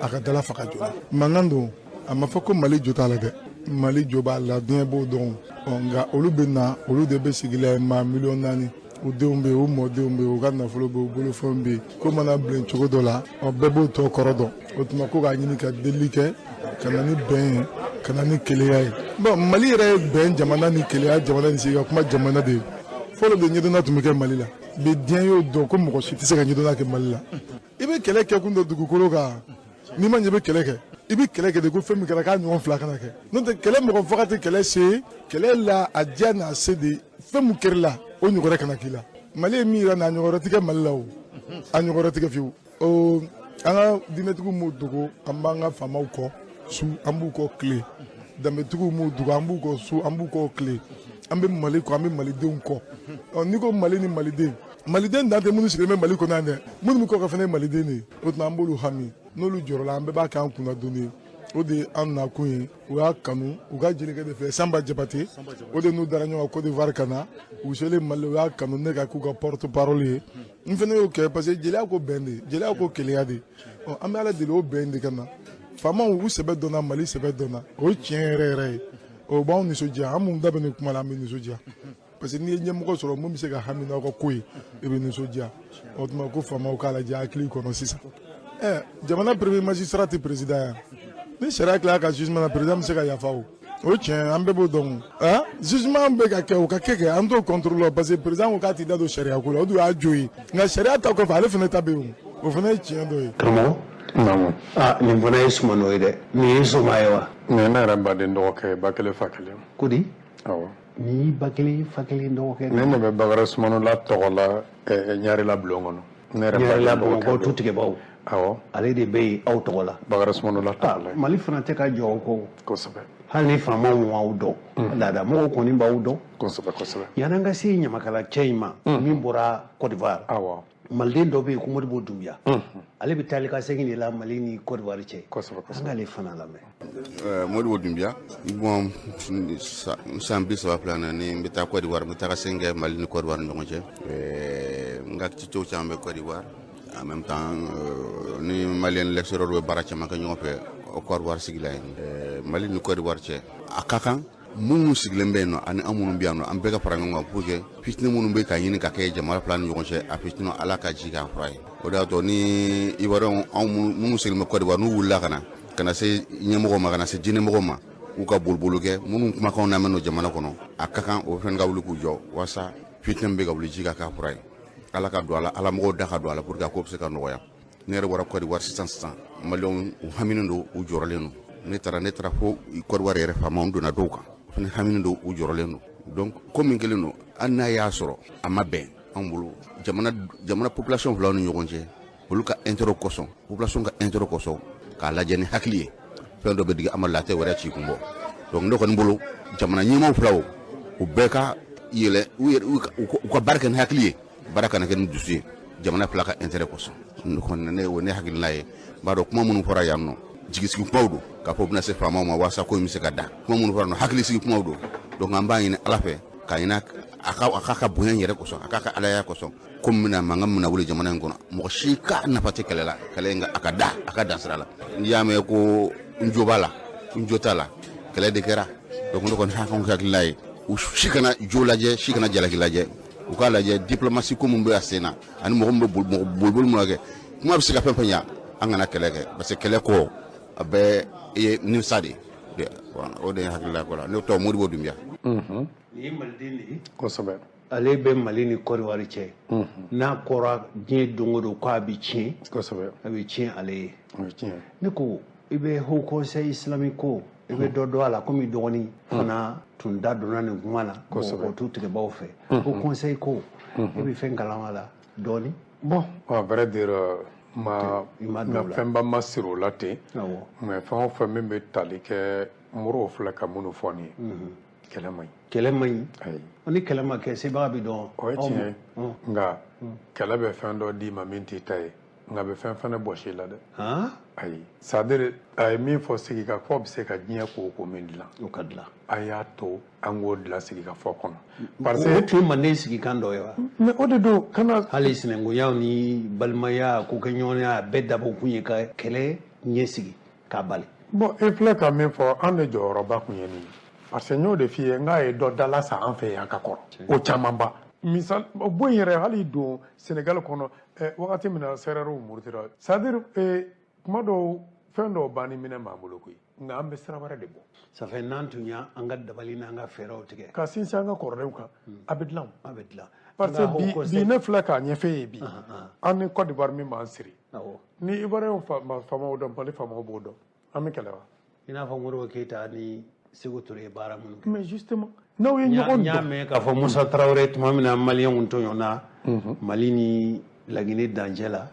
S13: a ka dala faga joona mankan don a ma fɔ ko Mali jo t'a la dɛ Mali jo b'a la diɲɛ b'o dɔn nka olu bɛ na olu de bɛ sigi la maa 4,000,000 u denw bɛ yen u mɔdenw bɛ yen u ka nafolo bɛ yen u bolofɛnw bɛ yen ko mana bilen cogo dɔ la bɛɛ b'o tɔ kɔrɔ dɔn o tuma ko k'a ɲini ka delili kɛ ka na ni bɛn ye ka na ni keleya ye bon Mali yɛrɛ ye bɛn jamana ni keleya jamana ni sigi ka kuma jamana de ye fɔlɔ de ɲɛdɔnna tun bɛ kɛ Mali la bi diɲɛ y'o dɔn ko mɔgɔ si tɛ se ka ɲɛdɔnna kɛ Mali la i bɛ kɛlɛ kɛ kun dɔ dugukolo kan n'i ma ɲɛ i bɛ kɛlɛ kɛ i bɛ kɛlɛ kɛ de ko fɛn min kɛra k'a ɲɔgɔn fila kana kɛ n'o tɛ kɛlɛ mɔgɔ faga tɛ kɛlɛ se kɛlɛ la a diya n'a se de fɛn min kɛra la o ɲɔgɔn kana k'i la Mali ye min yira n'a ɲɔgɔn wɛrɛ tɛ kɛ Mali la o a ɲɔgɔn wɛrɛ tɛ kɛ fiyewu an ka diinɛtigiw m'o dogo an b'an ka faamaw kɔ su an b'u kɔ tile danbetigiw m'o dogo an b'u kɔ su an b'u kɔ tile an bɛ Mali kɔ an bɛ malidenw kɔ n'i ko Mali ni maliden dan tɛ minnu sigilen bɛ Mali kɔnɔ yan dɛ minnu bɛ kɔ ka fana ye maliden de ye o tuma an b'olu hami n'olu jɔrɔla an bɛɛ b'a kɛ an kunna don ye o de ye an nakun ye u y'a kanu u ka jelikɛ de fɛ Samba Jabate o de n'u dara ɲɔgɔn kan Côte d'Ivoire ka na u selen Mali u y'a kanu ne ka k'u ka porte parole ye n fana y'o kɛ parce que jeliya ko bɛn de jeliya ko keleya de an bɛ Ala deli o bɛn de ka na faamaw u sɛbɛ dɔnna Mali sɛbɛ dɔnna o ye tiɲɛ yɛrɛ yɛrɛ ye o b'anw nisɔndiya an minnu da bɛ nin kuma la an bɛ nisɔndiya parce que n'i ye ɲɛmɔgɔ sɔrɔ mun bɛ se ka hami n'aw ka ko ye i bɛ nisɔndiya o tuma ko faamaw k'a lajɛ hakili kɔnɔ sisan jamana premier magistrat tɛ président yan ni sariya tilala ka jugement na président bɛ se ka yafa o o tiɲɛ an bɛɛ b'o dɔn jugement bɛ ka kɛ o ka kɛ an t'o contrôle parce que président ko k'a t'i da don sariya ko la o de y'a jo ye nka sariya ta kɔfɛ ale fana ta bɛ yen o fana ye tiɲɛ dɔ ye.
S10: karamɔgɔ nin fana ye suman'o ye dɛ nin ye soma ye wa.
S11: nin ne yɛrɛ baden dɔgɔkɛ ba kelen fa kelen.
S10: ko di.
S11: awɔ.
S10: ni y'i ba kelen fa kelen dɔgɔkɛ.
S11: ne bɛ Bakari Sumano la tɔgɔ la Ɲarela bulon kɔnɔ.
S10: Ɲarela Bamakɔ tutigɛbaw.
S11: awɔ.
S10: ale de bɛ yen aw tɔgɔ la.
S11: Bakari Sumano la tɔgɔ la.
S10: Mali fana tɛ ka jɔ o kɔ.
S11: kosɛbɛ.
S10: hali ni faamaw m'aw dɔn. laada mɔgɔw kɔni b'aw dɔn.
S11: kosɛbɛ kosɛbɛ.
S10: yan'an ka se ɲamakala cɛ in ma. min bɔra Côte d'Ivoire.
S11: awɔ.
S10: maliden dɔ bɛ yen ko Modibo Dunbiya. ale bɛ taali ka segin de la Mali ni Côte d'Ivoire cɛ.
S11: kosɛbɛ kosɛbɛ.
S10: an k'ale fana lamɛn.
S14: Modibo Dunbiya bon san 30 na ni n bɛ taa Côte d'Ivoire n bɛ taa ka segin kɛ Mali ni Côte d'Ivoire ni ɲɔgɔn cɛ n ka ciw caman bɛ Côte d'Ivoire en même temps ni malien lecteur bɛ baara caman kɛ ɲɔgɔn fɛ o Côte d'Ivoire sigi la yen Mali ni Côte d'Ivoire cɛ a ka kan minnu sigilen bɛ yen nɔ ani an minnu bɛ yan nɔ an bɛɛ ka fara ɲɔgɔn kan pour que fitini minnu bɛ ka ɲini ka kɛ jamana fila ni ɲɔgɔn cɛ a fitini Ala ka ji k'a fura ye o de y'a to ni Ivoiriyɛnw anw minnu sigilen bɛ Côte d'Ivoire n'u wulila ka na se ɲɛmɔgɔw ma ka na se jinɛmɔgɔw ma u ka bolibolo kɛ minnu kumakanw lamɛn n'o jamana kɔnɔ a ka kan o fɛn ka wuli k'u jɔ walasa fitini bɛ ka wuli ji ka k'a fura ye Ala ka don a la Ala mɔgɔw da ka don a la pour que a ko bɛ se ka nɔgɔya ne yɛrɛ bɔra Côte d'Ivoire sisan maliyɛnw u haminen don u jɔrɔlen don ne taara fo Côte d'Ivoire yɛrɛ faamaw donna dɔw kan o fana haminen don u jɔrɔlen don donc ko min kelen don hali n'a y'a sɔrɔ a ma bɛn anw bolo jamana population filaw ni ɲɔgɔn cɛ olu ka intérêt kosɔn population ka intérêt kosɔn k'a lajɛ ni hakili ye fɛn dɔ bɛ digi an ma latigɛ wɛrɛ ci kun bɔ donc ne kɔni bolo jamana ɲɛmaaw filaw u bɛɛ ka yɛlɛ u ka baara kɛ ni hakili ye baara kana kɛ ni dusu ye jamana fila ka intérêt kosɔn ne hakilina ye n b'a dɔn kuma minnu fɔra yan nɔ jigisigi kumaw don k'a fɔ u bɛna se faamaw ma walasa ko in bɛ se ka da kuma minnu fɔra nɔ hakilisigi kumaw don donc an b'a ɲini Ala fɛ k'a ɲini a k'a ka bonya yɛrɛ kosɔn a k'a ka alaya kosɔn ko mankan min na wuli jamana in kɔnɔ mɔgɔ si ka nafa tɛ kɛlɛ la kɛlɛ in a ka dan sira la n'i y'a mɛn ko n jo b'a la n jo t'a la kɛlɛ de kɛra donc ne kɔni hakilina ye u si kana jo lajɛ si kana jalaki lajɛ u k'a lajɛ diplomasi ko min bɛ a sen na ani mɔgɔ min bɛ boliboli min kɛ kuma bɛ se ka fɛn fɛn ɲa an kana kɛlɛ kɛ parce que kɛlɛ kɔ a bɛɛ ye nimisa de ye o de ye hakilila ko la ne tɔgɔ Modibo Dunbiya.
S10: nin ye maliden de ye.
S11: kosɛbɛ.
S10: ale bɛ Mali ni Côte d'Ivoire cɛ. n'a kɔra diɲɛ don o don k'a bɛ tiɲɛ.
S11: kosɛbɛ.
S10: a bɛ tiɲɛ ale ye.
S11: o ye tiɲɛ.
S10: ne ko i bɛ Haut Conseil islamique ko i bɛ dɔ dɔn a la komi dɔgɔnin fana tun da donna nin kuma la o t'u tigɛbaw fɛ ko conseil ko i bɛ fɛn kalama la dɔɔni.
S11: Bon, à vrai dire, ma fɛnba ma siri o la ten mais fɛn o fɛn min bɛ tali kɛ moriw filɛ ka minnu fɔ nin ye kɛlɛ man ɲi.
S10: Kɛlɛ man ɲi ni kɛlɛ ma kɛ sebaga bɛ dɔn.
S11: O ye tiɲɛ ye nka kɛlɛ bɛ fɛn dɔ d'i ma min t'i ta ye nka a bɛ fɛn fana bɔsi la dɛ. ayi c'est à dire a ye min fɔ sigikafɔ bɛ se ka diɲɛ ko o ko min dilan o ka dilan a y'a to an k'o dilan sigikafɔ kɔnɔ.
S10: parce que o tun ye manden sigikan dɔ ye wa.
S11: mais o de don kana.
S10: hali sinankunya ni balimaya ko kɛ ɲɔgɔnya bɛɛ dabɔ kun ye ka kɛlɛ ɲɛsigi k'a bali.
S11: bon e filɛ ka min fɔ an de jɔyɔrɔba kun ye nin ye parce que n y'o de f'i ye n k'a ye dɔ dala sa an fɛ yan ka kɔrɔ o camanba. misal bɔ in yɛrɛ hali don Sénégal kɔnɔ wagati min na sɛrɛrɛw murutira c'est à dire kuma dɔw fɛn dɔw banni minɛ b'an bolo koyi nka an bɛ sira wɛrɛ de bɔ.
S10: ça fait n'an tun y'an ka dabali n'an ka fɛɛrɛw tigɛ.
S11: ka sinsin an ka kɔrɔlenw kan a bɛ dilan.
S10: a bɛ dilan.
S11: parce que bi ne filɛ k'a ɲɛfɛ ye bi an ni Côte d'Ivoire min b'an siri ni Ivoiriyɛnw faamaw dɔn Mali faamaw b'o dɔn an bɛ kɛlɛ wa.
S10: i n'a fɔ Modibo Keyita ni Sékou Touré ye baara minnu kɛ.
S11: mais justement n'aw ye ɲɔgɔn dɔn.
S10: n y'a mɛn k'a fɔ Musa Tarawele tuma min na maliyɛnw tɔɲɔna Mali ni Laginɛ dancɛ la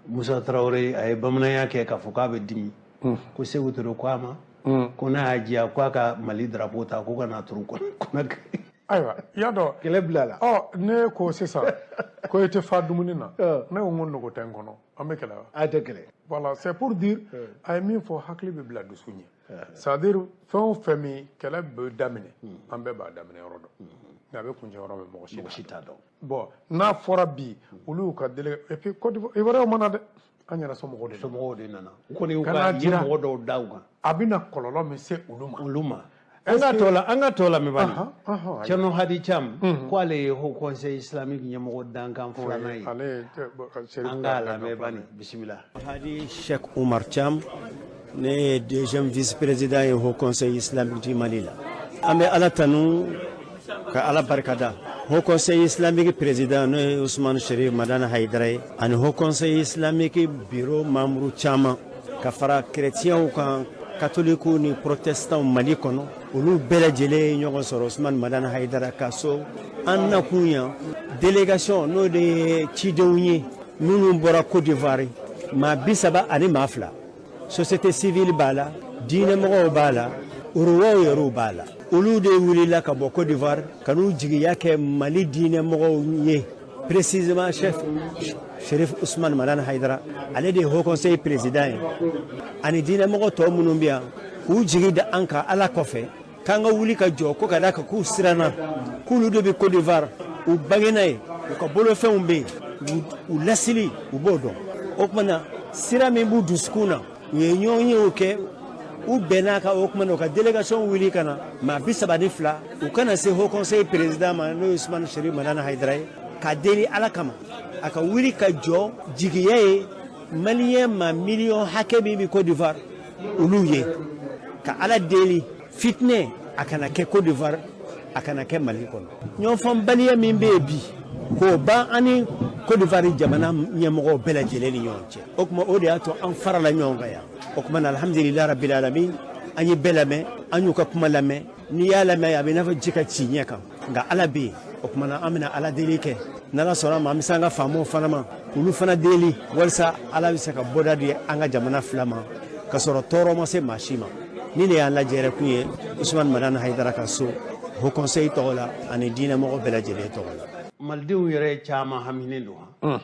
S10: Musa Tarawele a ye bamananya kɛ k'a fɔ k'a bɛ dimi ko Sékou Touré ko a ma ko n'a y'a diya k'a ka Mali drapeau ta k'o ka n'a turu kɔnɔ.
S11: ayiwa i y'a dɔn
S10: kɛlɛ bila la.
S11: ne ko sisan ko i tɛ fa dumuni na ne ko n ko nogo tɛ n kɔnɔ an bɛ kɛlɛ wa.
S10: a tɛ kɛlɛ.
S11: voilà c'est pour dire a ye min fɔ hakili bɛ bila dusu ɲɛ c'est à dire fɛn o fɛn min kɛlɛ bɛ daminɛ an bɛɛ b'a daminɛ yɔrɔ dɔn nka a bɛ kuncɛ yɔrɔ min mɔgɔ si t'a dɔn. bon n'a fɔra bi olu y'u ka délai et puis Côte d'Ivoire Ivoiriyɛnw ma na dɛ an yɛrɛ somɔgɔw de nana. u kɔni y'u ka mɔgɔ dɔw da u kan. a bɛna kɔlɔlɔ min se olu ma.
S10: an ka tɔ la min b'a la Thierno Hadi Thiam ko ale ye Haut Conseil islamique ɲɛmɔgɔ dankan filanan ye an k'a lamɛn bani bisimila.
S15: Hadi Cheikh Oumar Thiam ne ye deuxième vice-président ye Haut Conseil islamique du Mali la an bɛ ala tanu ka ala barikada. Haut Conseil islamique président n'o ye Ousmane Sherif Madana Haidara ye ani Haut Conseil islamique bureau membre caman ka fara chrétienw kan catholiques ni protestants Mali kɔnɔ olu bɛɛ lajɛlen ye ɲɔgɔn sɔrɔ Ousmane Madana Haidara ka so an nakun yan délégation n'o de ye cidenw ye minnu bɔra Côte d'Ivoire maa 30 ani maa 2 société civile b'a la diinɛmɔgɔw b'a la uruwaw yɛrɛw b'a la olu de wulila ka bɔ Côte d'Ivoire ka n'u jigiya kɛ Mali diinɛmɔgɔw ye précisément chef Sherif Ousmane Madana Haidara ale de ye Haut Conseil président ye ani diinɛmɔgɔ tɔw minnu bɛ yan k'u jigi da an kan ala kɔfɛ k'an ka wuli ka jɔ ko ka da kan k'u siranna k'olu de bɛ Côte d'Ivoire u bangena ye u ka bolofɛnw bɛ yen u lasili u b'o dɔn o kumana sira min b'u dusukun na u ye ɲɔgɔn yew kɛ u bɛnna kan o kumana u ka délégation wuli ka na maa 32 u kana se Haut Conseil président ma n'o ye Ousmane Sherif Madana Haidara ye ka deli ala kama a ka wuli ka jɔ jigiya ye maliyɛn ma miliyɔn hakɛ min bɛ Côte d'Ivoire olu ye ka ala deli fitinɛ a kana kɛ Côte d'Ivoire a kana kɛ Mali kɔnɔ ɲɔgɔnfɔnbaliya min bɛ yen bi k'o ban an ni Côte d'Ivoire jamana ɲɛmɔgɔw bɛɛ lajɛlen ni ɲɔgɔn cɛ o tuma o de y'a to an farala ɲɔgɔn kan yan o tuma na alhamdulilayi rabbil alamin an ye bɛɛ lamɛn an y'u ka kuma lamɛn n'i y'a lamɛn a bɛ i n'a fɔ ji ka ci ɲɛ kan nka ala bɛ yen o tuma na an bɛna ala deli kɛ n'ala sɔnna ma an bɛ se an ka faamaw fana ma olu fana deli walasa ala bɛ se ka bɔda di an ka jamana 2 ma ka sɔrɔ tɔɔrɔ ma se maa si ma ni de y'an lajɛ kun ye Ousmane Madana Haidara ka so Haut Conseil tɔgɔ la ani diinɛmɔgɔ bɛɛ lajɛlen tɔgɔ la.
S10: Malidenw yɛrɛ caman haminen don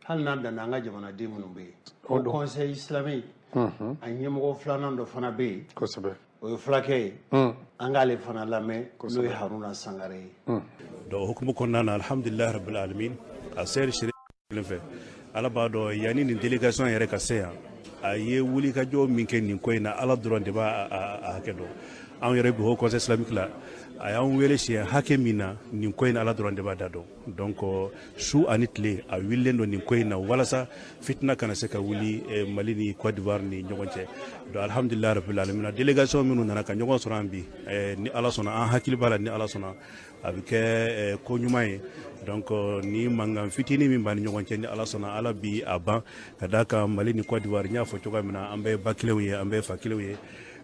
S10: hali n'an danna an ka jamanaden minnu bɛ yen Haut Conseil islamique a ɲɛmɔgɔ filanan dɔ fana bɛ yen o ye fulakɛ ye an k'ale fana lamɛn n'o ye Haruna Sangare ye.
S16: donc hukumu kɔnɔna na alhamdulilayi rabbil alamin a seyɛri sere fɛ ala b'a dɔn yanni nin délégation yɛrɛ ka se yan a ye wulikajɔ min kɛ nin ko in na ala dɔrɔn de b'a hakɛ dɔn anw yɛrɛ bi Haut Conseil islamique la a y'an wele siɲɛ hakɛ min na nin ko in ala dɔrɔn de b'a da dɔn donc su ani tile a wililen don nin ko in na walasa fitina kana se ka wuli Mali ni Côte d'Ivoire ni ɲɔgɔn cɛ donc alhamdulilayi rabbil alamin délégation minnu nana ka ɲɔgɔn sɔrɔ an bi ni ala sɔnna an hakili b'a la ni ala sɔnna a bɛ kɛ ko ɲuman ye donc ni mankan fitinin min b'a ni ɲɔgɔn cɛ ni ala sɔnna ala bi a ban ka d'a kan Mali ni Côte d'Ivoire n y'a fɔ cogoya min na an bɛɛ ba kelenw ye an bɛɛ fa kelenw ye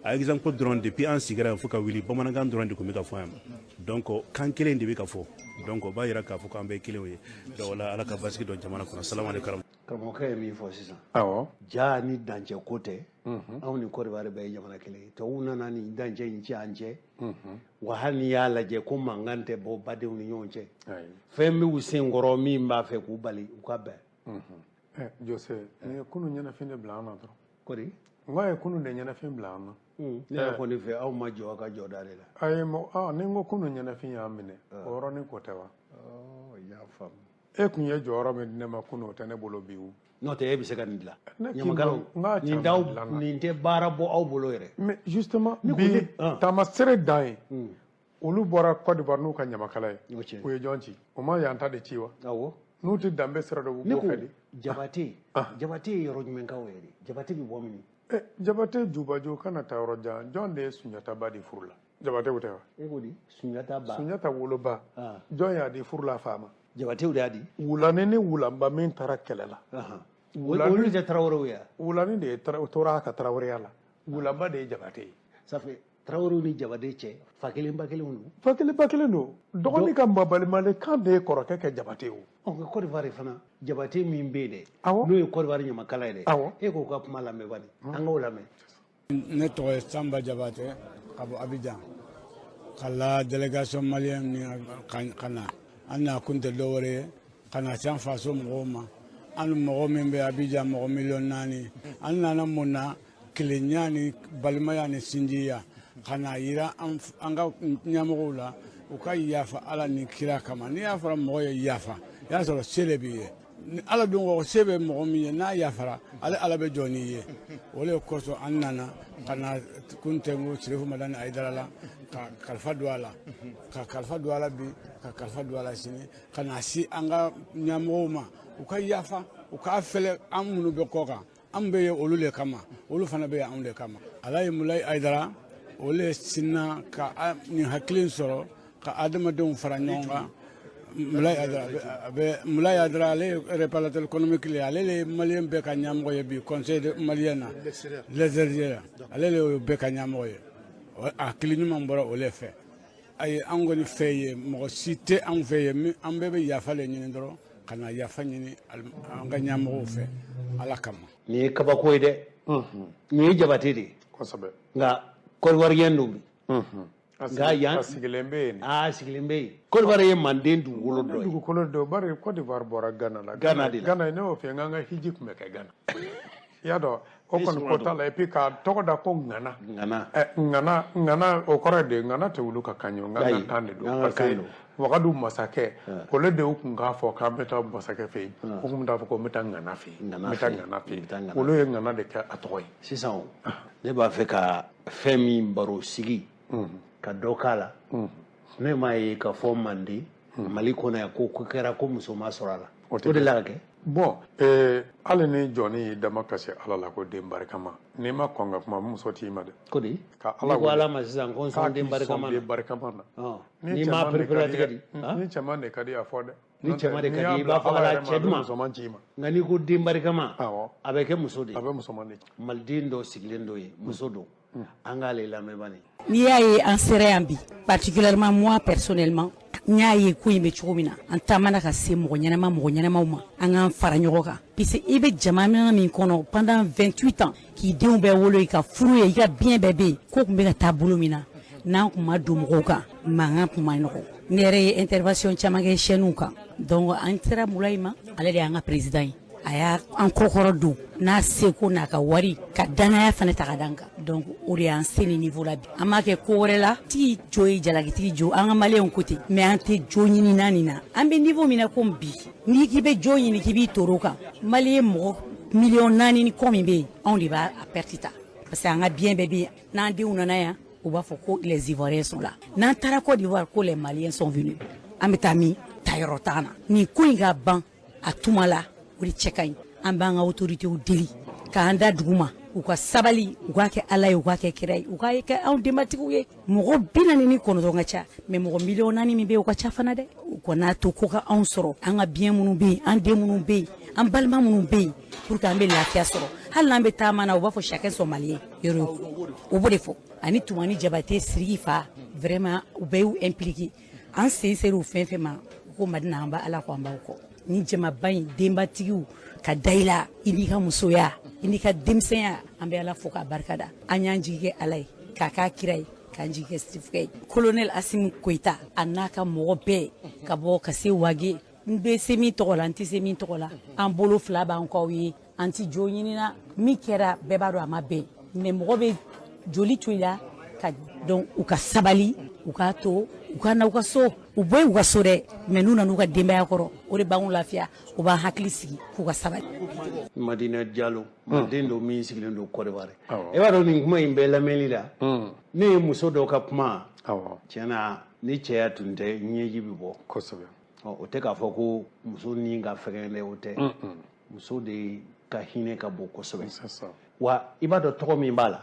S16: a exemple dɔrɔn depuis an sigira fo ka wuli bamanankan dɔrɔn de kun bɛ ka fɔ yan donc kan kelen de bɛ ka fɔ donc o b'a yira k'a fɔ k'an bɛɛ kelenw ye donc wala ala ka basigi dɔn jamana kɔnɔ salamu aleykum
S10: karamɔgɔkɛ ye min fɔ sisan
S11: ja
S10: ni dancɛ ko tɛ anw ni Côte d'Ivoire bɛɛ ye jamana kelen ye tubabuw nana ni dancɛ in cɛ an cɛ wa hali n'i y'a lajɛ ko mankan tɛ bɔ badenw ni ɲɔgɔn cɛ fɛn b'u sen kɔrɔ min b'a fɛ k'u bali u ka bɛn
S11: Jose ni ye kunu ɲɛnafin de bila an na dɔrɔn
S10: kodi
S11: n ko a ye kunu de ɲɛnafin bila an na
S10: ne yɛrɛ kɔni fɛ aw ma jɔ a ka jɔda de la
S11: ayi ni n ko kunu ɲɛnafin y'an minɛ o yɔrɔnin ko tɛ wa
S10: y'a faamu
S11: e kun ye jɔyɔrɔ min di ne ma kunu o tɛ ne bolo bi o
S10: n'o tɛ e bɛ se ka nin dilan ɲamakalaw nin tɛ baara bɔ aw bolo yɛrɛ
S11: mais justement bi taamasere dan ye olu bɔra Côte d'Ivoire n'u ka ɲamakala ye o ye jɔn ci o ma yan ta de ci wa
S10: awɔ
S11: n'u tɛ danbe sira dɔ u b'o fɛ de
S10: Jabate ye yɔrɔ jumɛn k'aw yɛrɛ Jabate bɛ bɔ min
S11: Jabate Jubajo kana taa yɔrɔ jan jɔn de ye Sunjata ba di furu la Jabate o tɛ wa
S10: e ko di Sunjata ba
S11: Sunjata woloba jɔn y'a di furu la a fa ma
S10: Jabate o de y'a di
S11: Wulani ni Wulanba min taara kɛlɛ la
S10: olu tɛ Tarawelew ye
S11: Wulani de tora a ka Taraweleya la Wulanba de ye Jabate ye
S10: ça fait Tarawelew ni Jabate cɛ fa kelen ba kelen don
S11: fa kelen ba kelen don dɔgɔnin ka mabalimalekan de ye kɔrɔkɛ kɛ Jabate ye
S10: o nka Côte d'Ivoire fana Jabate min bɛ yen dɛ n'o ye Côte d'Ivoire ɲamakala ye dɛ e k'o ka kuma lamɛn bani an k'o lamɛn
S17: ne tɔgɔ ye Samba Jabate ka bɔ Abidjan ka la délégation malienne ni ka na an na kun tɛ dɔwɛrɛ ye ka na se an faso mɔgɔw ma an mɔgɔ min bɛ Abidjan mɔgɔ miliyɔn 4 an nana mun na kelenya ni balimaya ni sinjiya ka na yira an ka ɲɛmɔgɔw la u ka yafa ala ni kira kama n'i y'a fɔra mɔgɔ ye yafa i y'a sɔrɔ se de b'i ye ni ala dun ko se bɛ mɔgɔ min ye n'a yafara ale ala bɛ jɔ n'i ye o de kosɔn an nana ka na kun tɛ n ko Sirifu Madani Ayidara la ka kalifa don a la ka kalifa don a la bi ka kalifa don a la sini ka na si an ka ɲɛmɔgɔw ma u ka yafa u k'a fɛlɛ an minnu bɛ kɔ kan an bɛ ye olu de kama olu fana bɛ ye anw de kama Alaji Mulayi Ayidara olu ye sinna ka nin hakili sɔrɔ ka adamadenw fara ɲɔgɔn kan Mulayi Ayidara ale ye réparateur économique le ale le ye maliyɛn bɛɛ ka ɲɛmɔgɔ ye bi conseil malien na l'extérieur ale le ye bɛɛ ka ɲɛmɔgɔ ye a hakili ɲuman bɔra o le fɛ ayi an kɔni fɛ ye mɔgɔ si tɛ anw fɛ ye an bɛɛ bɛ yafa le ɲini dɔrɔn ka na yafa ɲini an ka ɲɛmɔgɔw fɛ ala kama
S10: nin ye kabako ye dɛ nin ye Jabate de ye
S11: kosɛbɛ
S10: nka Côte d'Ivoirien don bi nka yan
S11: sigilen bɛ yen
S10: sigilen bɛ yen Côte d'Ivoire ye Manden dugukolo dɔ ye
S11: dugukolo dɔ bari Côte d'Ivoire bɔra Ghana la
S10: Ghana de la
S11: Ghana ne y'o fɛ n k'an ka hiji tun bɛ kɛ Ghana i y'a dɔn o kɔni ko t'a la et puis k'a tɔgɔ da ko Ngana Ngana o kɔrɔ ye de Ngana tɛ wulu ka kan ye Ngana kan de don parce que Wagadu masakɛ olu de tun k'a fɔ k'an bɛ taa masakɛ fɛ yen o tun bɛ taa fɔ ko n bɛ taa Ngana fɛ yen n bɛ taa Ngana fɛ yen olu ye Ngana de kɛ a tɔgɔ ye
S10: sisan ne b'a fɛ ka fɛn min baro sigi ka dɔ k'a la ne m'a ye ka fɔ Manden Mali kɔnɔ yan ko kɛra ko muso ma sɔrɔ a la o de la ka kɛ
S11: bon hali ni jɔnni y'i dama kasi ala la ko den barikama n'i ma kɔn ka kuma muso t'i ma dɛ
S10: ko di
S11: ka
S10: ala ko ala ma sisan ko n sɔn den barikama
S11: na
S10: n'i ma perepere tigɛ di
S11: ni cɛman de ka di a fɔ dɛ
S10: ni cɛman de ka di i b'a fɔ ala cɛ duman nka n'i ko den barikama a bɛ kɛ muso de ye
S11: a bɛ musoman de
S10: maliden dɔ sigilen dɔ ye muso don an k'ale lamɛn bani
S18: n'i y'a ye an sera yan bi particulièrement moi personnellement n y'a ye ko in bɛ cogo min na an taamana ka se mɔgɔ ɲɛnamaw ma an k'an fara ɲɔgɔn kan parce que i bɛ jamana min kɔnɔ pendant 28 ans k'i denw bɛɛ wolo i ka furu ye i ka biɲɛ bɛɛ bɛ yen ko tun bɛ ka taa bolo min na n'an tun ma don mɔgɔw kan mankan tun ma nɔgɔ ne yɛrɛ ye intervention caman kɛ chaînew kan donc an sera Mulayi ma ale de y'an ka président ye a y'an kɔkɔrɔ don n'a seko n'a ka wari ka danaya fana ta ka d'an kan donc o de y'an se nin niveau la bi an m'a kɛ ko wɛrɛ la tigi jo ye jalakitigi jo an ka maliyɛnw ko ten mais an tɛ jo ɲini nin na an bɛ niveau min na komi bi n'i k'i bɛ jo ɲini k'i b'i toro kan maliyɛn mɔgɔ miliyɔn 4 ni kɔ min bɛ yen anw de b'a perte ta parce que an ka biɲɛ bɛɛ bɛ yen n'an denw nana yan u b'a fɔ ko les Ivoiriens sont là n'an taara Côte d'Ivoire ko les Maliens sont venus an bɛ taa min tayɔrɔ t'an na nin ko in ka ban a tuma la o de cɛ ka ɲi an b'an ka autorités deli k'an da dugu ma u ka sabali u ka kɛ ala ye u ka kɛ kira ye u ka kɛ anw denbatigiw ye mɔgɔ 49 dɔrɔn ka ca mais mɔgɔ 4 min bɛ u ka ca fana dɛ u kɔn'a to ko ka anw sɔrɔ an ka biɲɛ minnu bɛ yen an den minnu bɛ yen an balima minnu bɛ yen pour que an bɛ lafiya sɔrɔ hali n'an bɛ taama na u b'a fɔ chacun son malien yɔrɔ u b'o de fɔ ani Tumani Jabate Sidiki fa vraiment u bɛɛ y'u impliqué an sen ser'u fɛn fɛn ma ko Madina an b'a ala ko an b'aw kɔ ni jamaba in denbatigiw ka da i la i n'i ka musoya i n'i ka denmisɛnya an bɛ ala fo k'a barikada an y'an jigi kɛ ala ye k'a k'a kira ye k'an jigi kɛ sirifukɛ ye colonel Asimi Koyita a n'a ka mɔgɔ bɛɛ ka bɔ ka se Wage n bɛ se min tɔgɔ la n tɛ se min tɔgɔ la an bolo fila b'an k'aw ye an ti jo ɲinina min kɛra bɛɛ b'a dɔn a ma bɛn mais mɔgɔ bɛ joli to i la ka dɔn u ka sabali u k'a to u ka na u ka so u bɔ u ka so dɛ mais n'u nana u ka denbaya kɔrɔ o de b'anw lafiya u b'an hakili sigi k'u ka sabali.
S10: Madina Diallo den dɔ min sigilen don Côte d'Ivoire e b'a dɔn nin kuma in bɛɛ lamɛnni la ne ye muso dɔw ka kuma tiɲɛna ni cɛya tun tɛ ɲɛji bɛ bɔ kosɛbɛ o tɛ k'a fɔ ko muso ni ka fɛgɛn dɛ o tɛ muso de ka hinɛ ka bon kosɛbɛ wa i b'a dɔn tɔgɔ min b'a la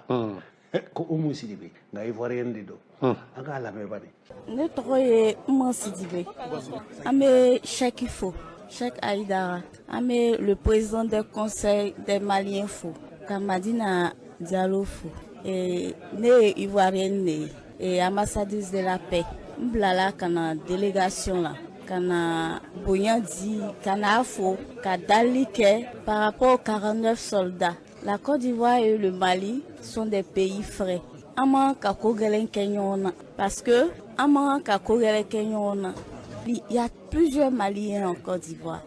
S10: ko Umu Sidibe nka Ivoirien de don an k'a lamɛn bani.
S19: Ne tɔgɔ ye Umu Sidibe an bɛ Cheick fo Cheikh Aïdara an bɛ le président du conseil des Maliens fo ka Madina Diallo fo ne ye Ivoirienne de ye ambassadrice de la paix n bilala ka na délégation la ka na bonya di ka na fo ka dali kɛ par rapport aux 49 soldats. La Côte d'Ivoire et le Mali sont des pays frères. Parce que il y a plusieurs Maliens en Côte d'Ivoire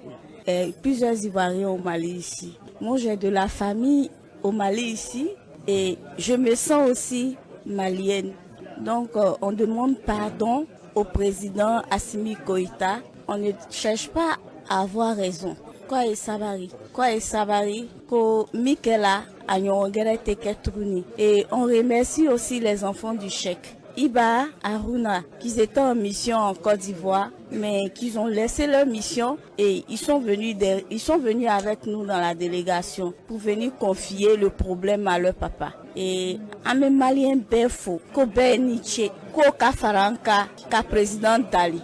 S19: et plusieurs Ivoiriens au Mali ici. Moi, j'ai de la famille au Mali ici et je me sens aussi malienne. Donc, on demande pardon au président Assimi Koïta. On ne cherche pas à avoir raison. Quoi est Sabari, ko Mikela Anyongere Teketruni. Et on remercie aussi les enfants du Cheikh Iba, Aruna, qui étaient en mission en Côte d'Ivoire, mais qui ont laissé leur mission et ils sont venus avec nous dans la délégation pour venir confier le problème à leur papa. Et un malien befo, ko Beniche, ko Kafaranka, ka président Dali.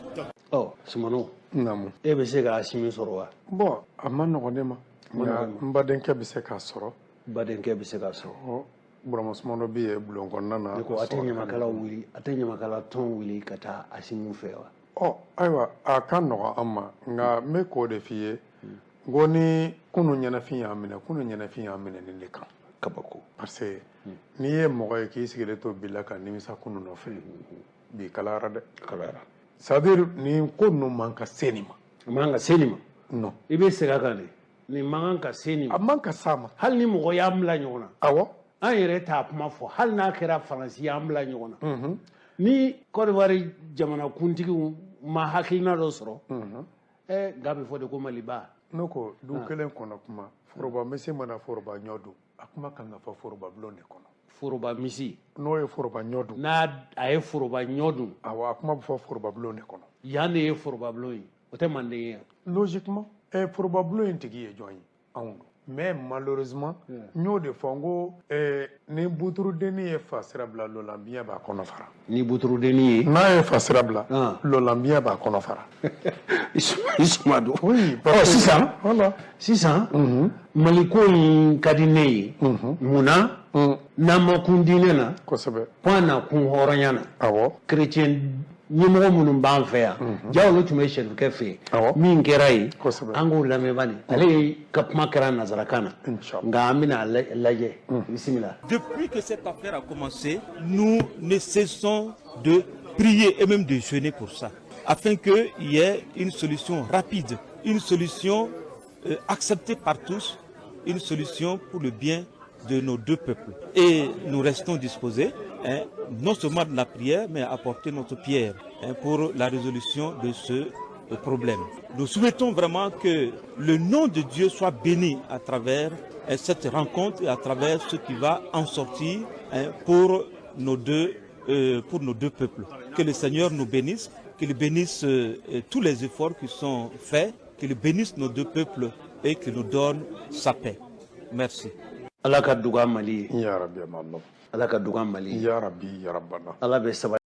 S10: Oh, Simano. E bɛ se k'a simi sɔrɔ wa?
S11: Bon a ma nɔgɔn ne ma nka n badenkɛ bɛ se k'a sɔrɔ.
S10: Badenkɛ bɛ se k'a sɔrɔ.
S11: Burama Sumano bɛ yen bulon kɔnɔna na.
S10: Ne ko a tɛ ɲamakala wuli a tɛ ɲamakala tɔn wuli ka taa Asimu fɛ wa?
S11: Ayiwa a ka nɔgɔn an ma nka n bɛ k'o de f'i ye n ko ni kunu ɲɛnafin y'an minɛ nin de kan.
S10: Kabako.
S11: Parce que n'i ye mɔgɔ ye k'i sigilen to bi la ka nimisa kunu nɔfɛ bi kalayara dɛ.
S10: Kalayara.
S11: C'est-à-dire nin ko ninnu man ka se nin ma.
S10: Man ka se nin ma?
S11: Non.
S10: I bɛ segin a kan de. Nin man ka se nin ma.
S11: A man ka s'a ma.
S10: Hali ni mɔgɔ y'an bila ɲɔgɔn na.
S11: Awɔ.
S10: An yɛrɛ t'a kuma fɔ hali n'a kɛra Faransi y'an bila ɲɔgɔn na. Ni Côte d'Ivoire jamanakuntigiw ma hakilina dɔ sɔrɔ nka bɛ fɔ de ko Maliba.
S11: Ne ko du kelen kɔnɔ kuma foroba misi mana foroba ɲɔ dun a kuma kan ka fɔ foroba bulon de kɔnɔ.
S10: Foroba misi.
S11: N'o ye foroba ɲɔ dun.
S10: N'a ye foroba ɲɔ dun.
S11: Awɔ a kuma bɛ fɔ foroba bulon de kɔnɔ.
S10: Yan de ye foroba bulon ye o tɛ Manden ye.
S11: Logiquement foroba bulon in tigi ye jɔn ye anw don. Mais malheureusement n y'o de fɔ n ko ni buturudenni ye fa sira bila lolanbiya b'a kɔnɔ fara.
S10: Ni buturudenni ye.
S11: N'a ye fa sira bila lolanbiya b'a kɔnɔ fara.
S10: I suma don.
S11: Oui.
S10: Sisan.
S11: Voilà.
S10: Sisan Maliko in ka di ne ye. Munna n'an ma kun diinɛ na.
S11: Kosɛbɛ.
S10: Ko an na kun hɔrɔnya na.
S11: Awɔ.
S10: Chrétien ɲɛmɔgɔ minnu b'an fɛ yan ja olu tun bɛ sɛrifukɛ fɛ yen min kɛra yen an k'o lamɛn bani ale ka kuma kɛra nazarakan na nka an bɛna lajɛ bisimila.
S20: Depuis que cette affaire a commencé, nous ne cessons de prier et même de jeûner pour ça, afin qu'il y ait une solution rapide, une solution acceptée par tous, une solution pour le bien de nos deux peuples. Et nous restons disposés, non seulement de la prière, mais à apporter notre pierre pour la résolution de ce problème. Nous souhaitons vraiment que le nom de Dieu soit béni à travers cette rencontre et à travers ce qui va en sortir pour nos deux peuples. Que le Seigneur nous bénisse, qu'il bénisse tous les efforts qui sont faits, qu'il bénisse nos deux peuples et qu'il nous donne sa paix. Merci.
S10: ala ka duga mali
S11: ya rabbi Allah
S10: ala ka duga mali
S11: ya rabbi ya rabbana
S10: ala be sabali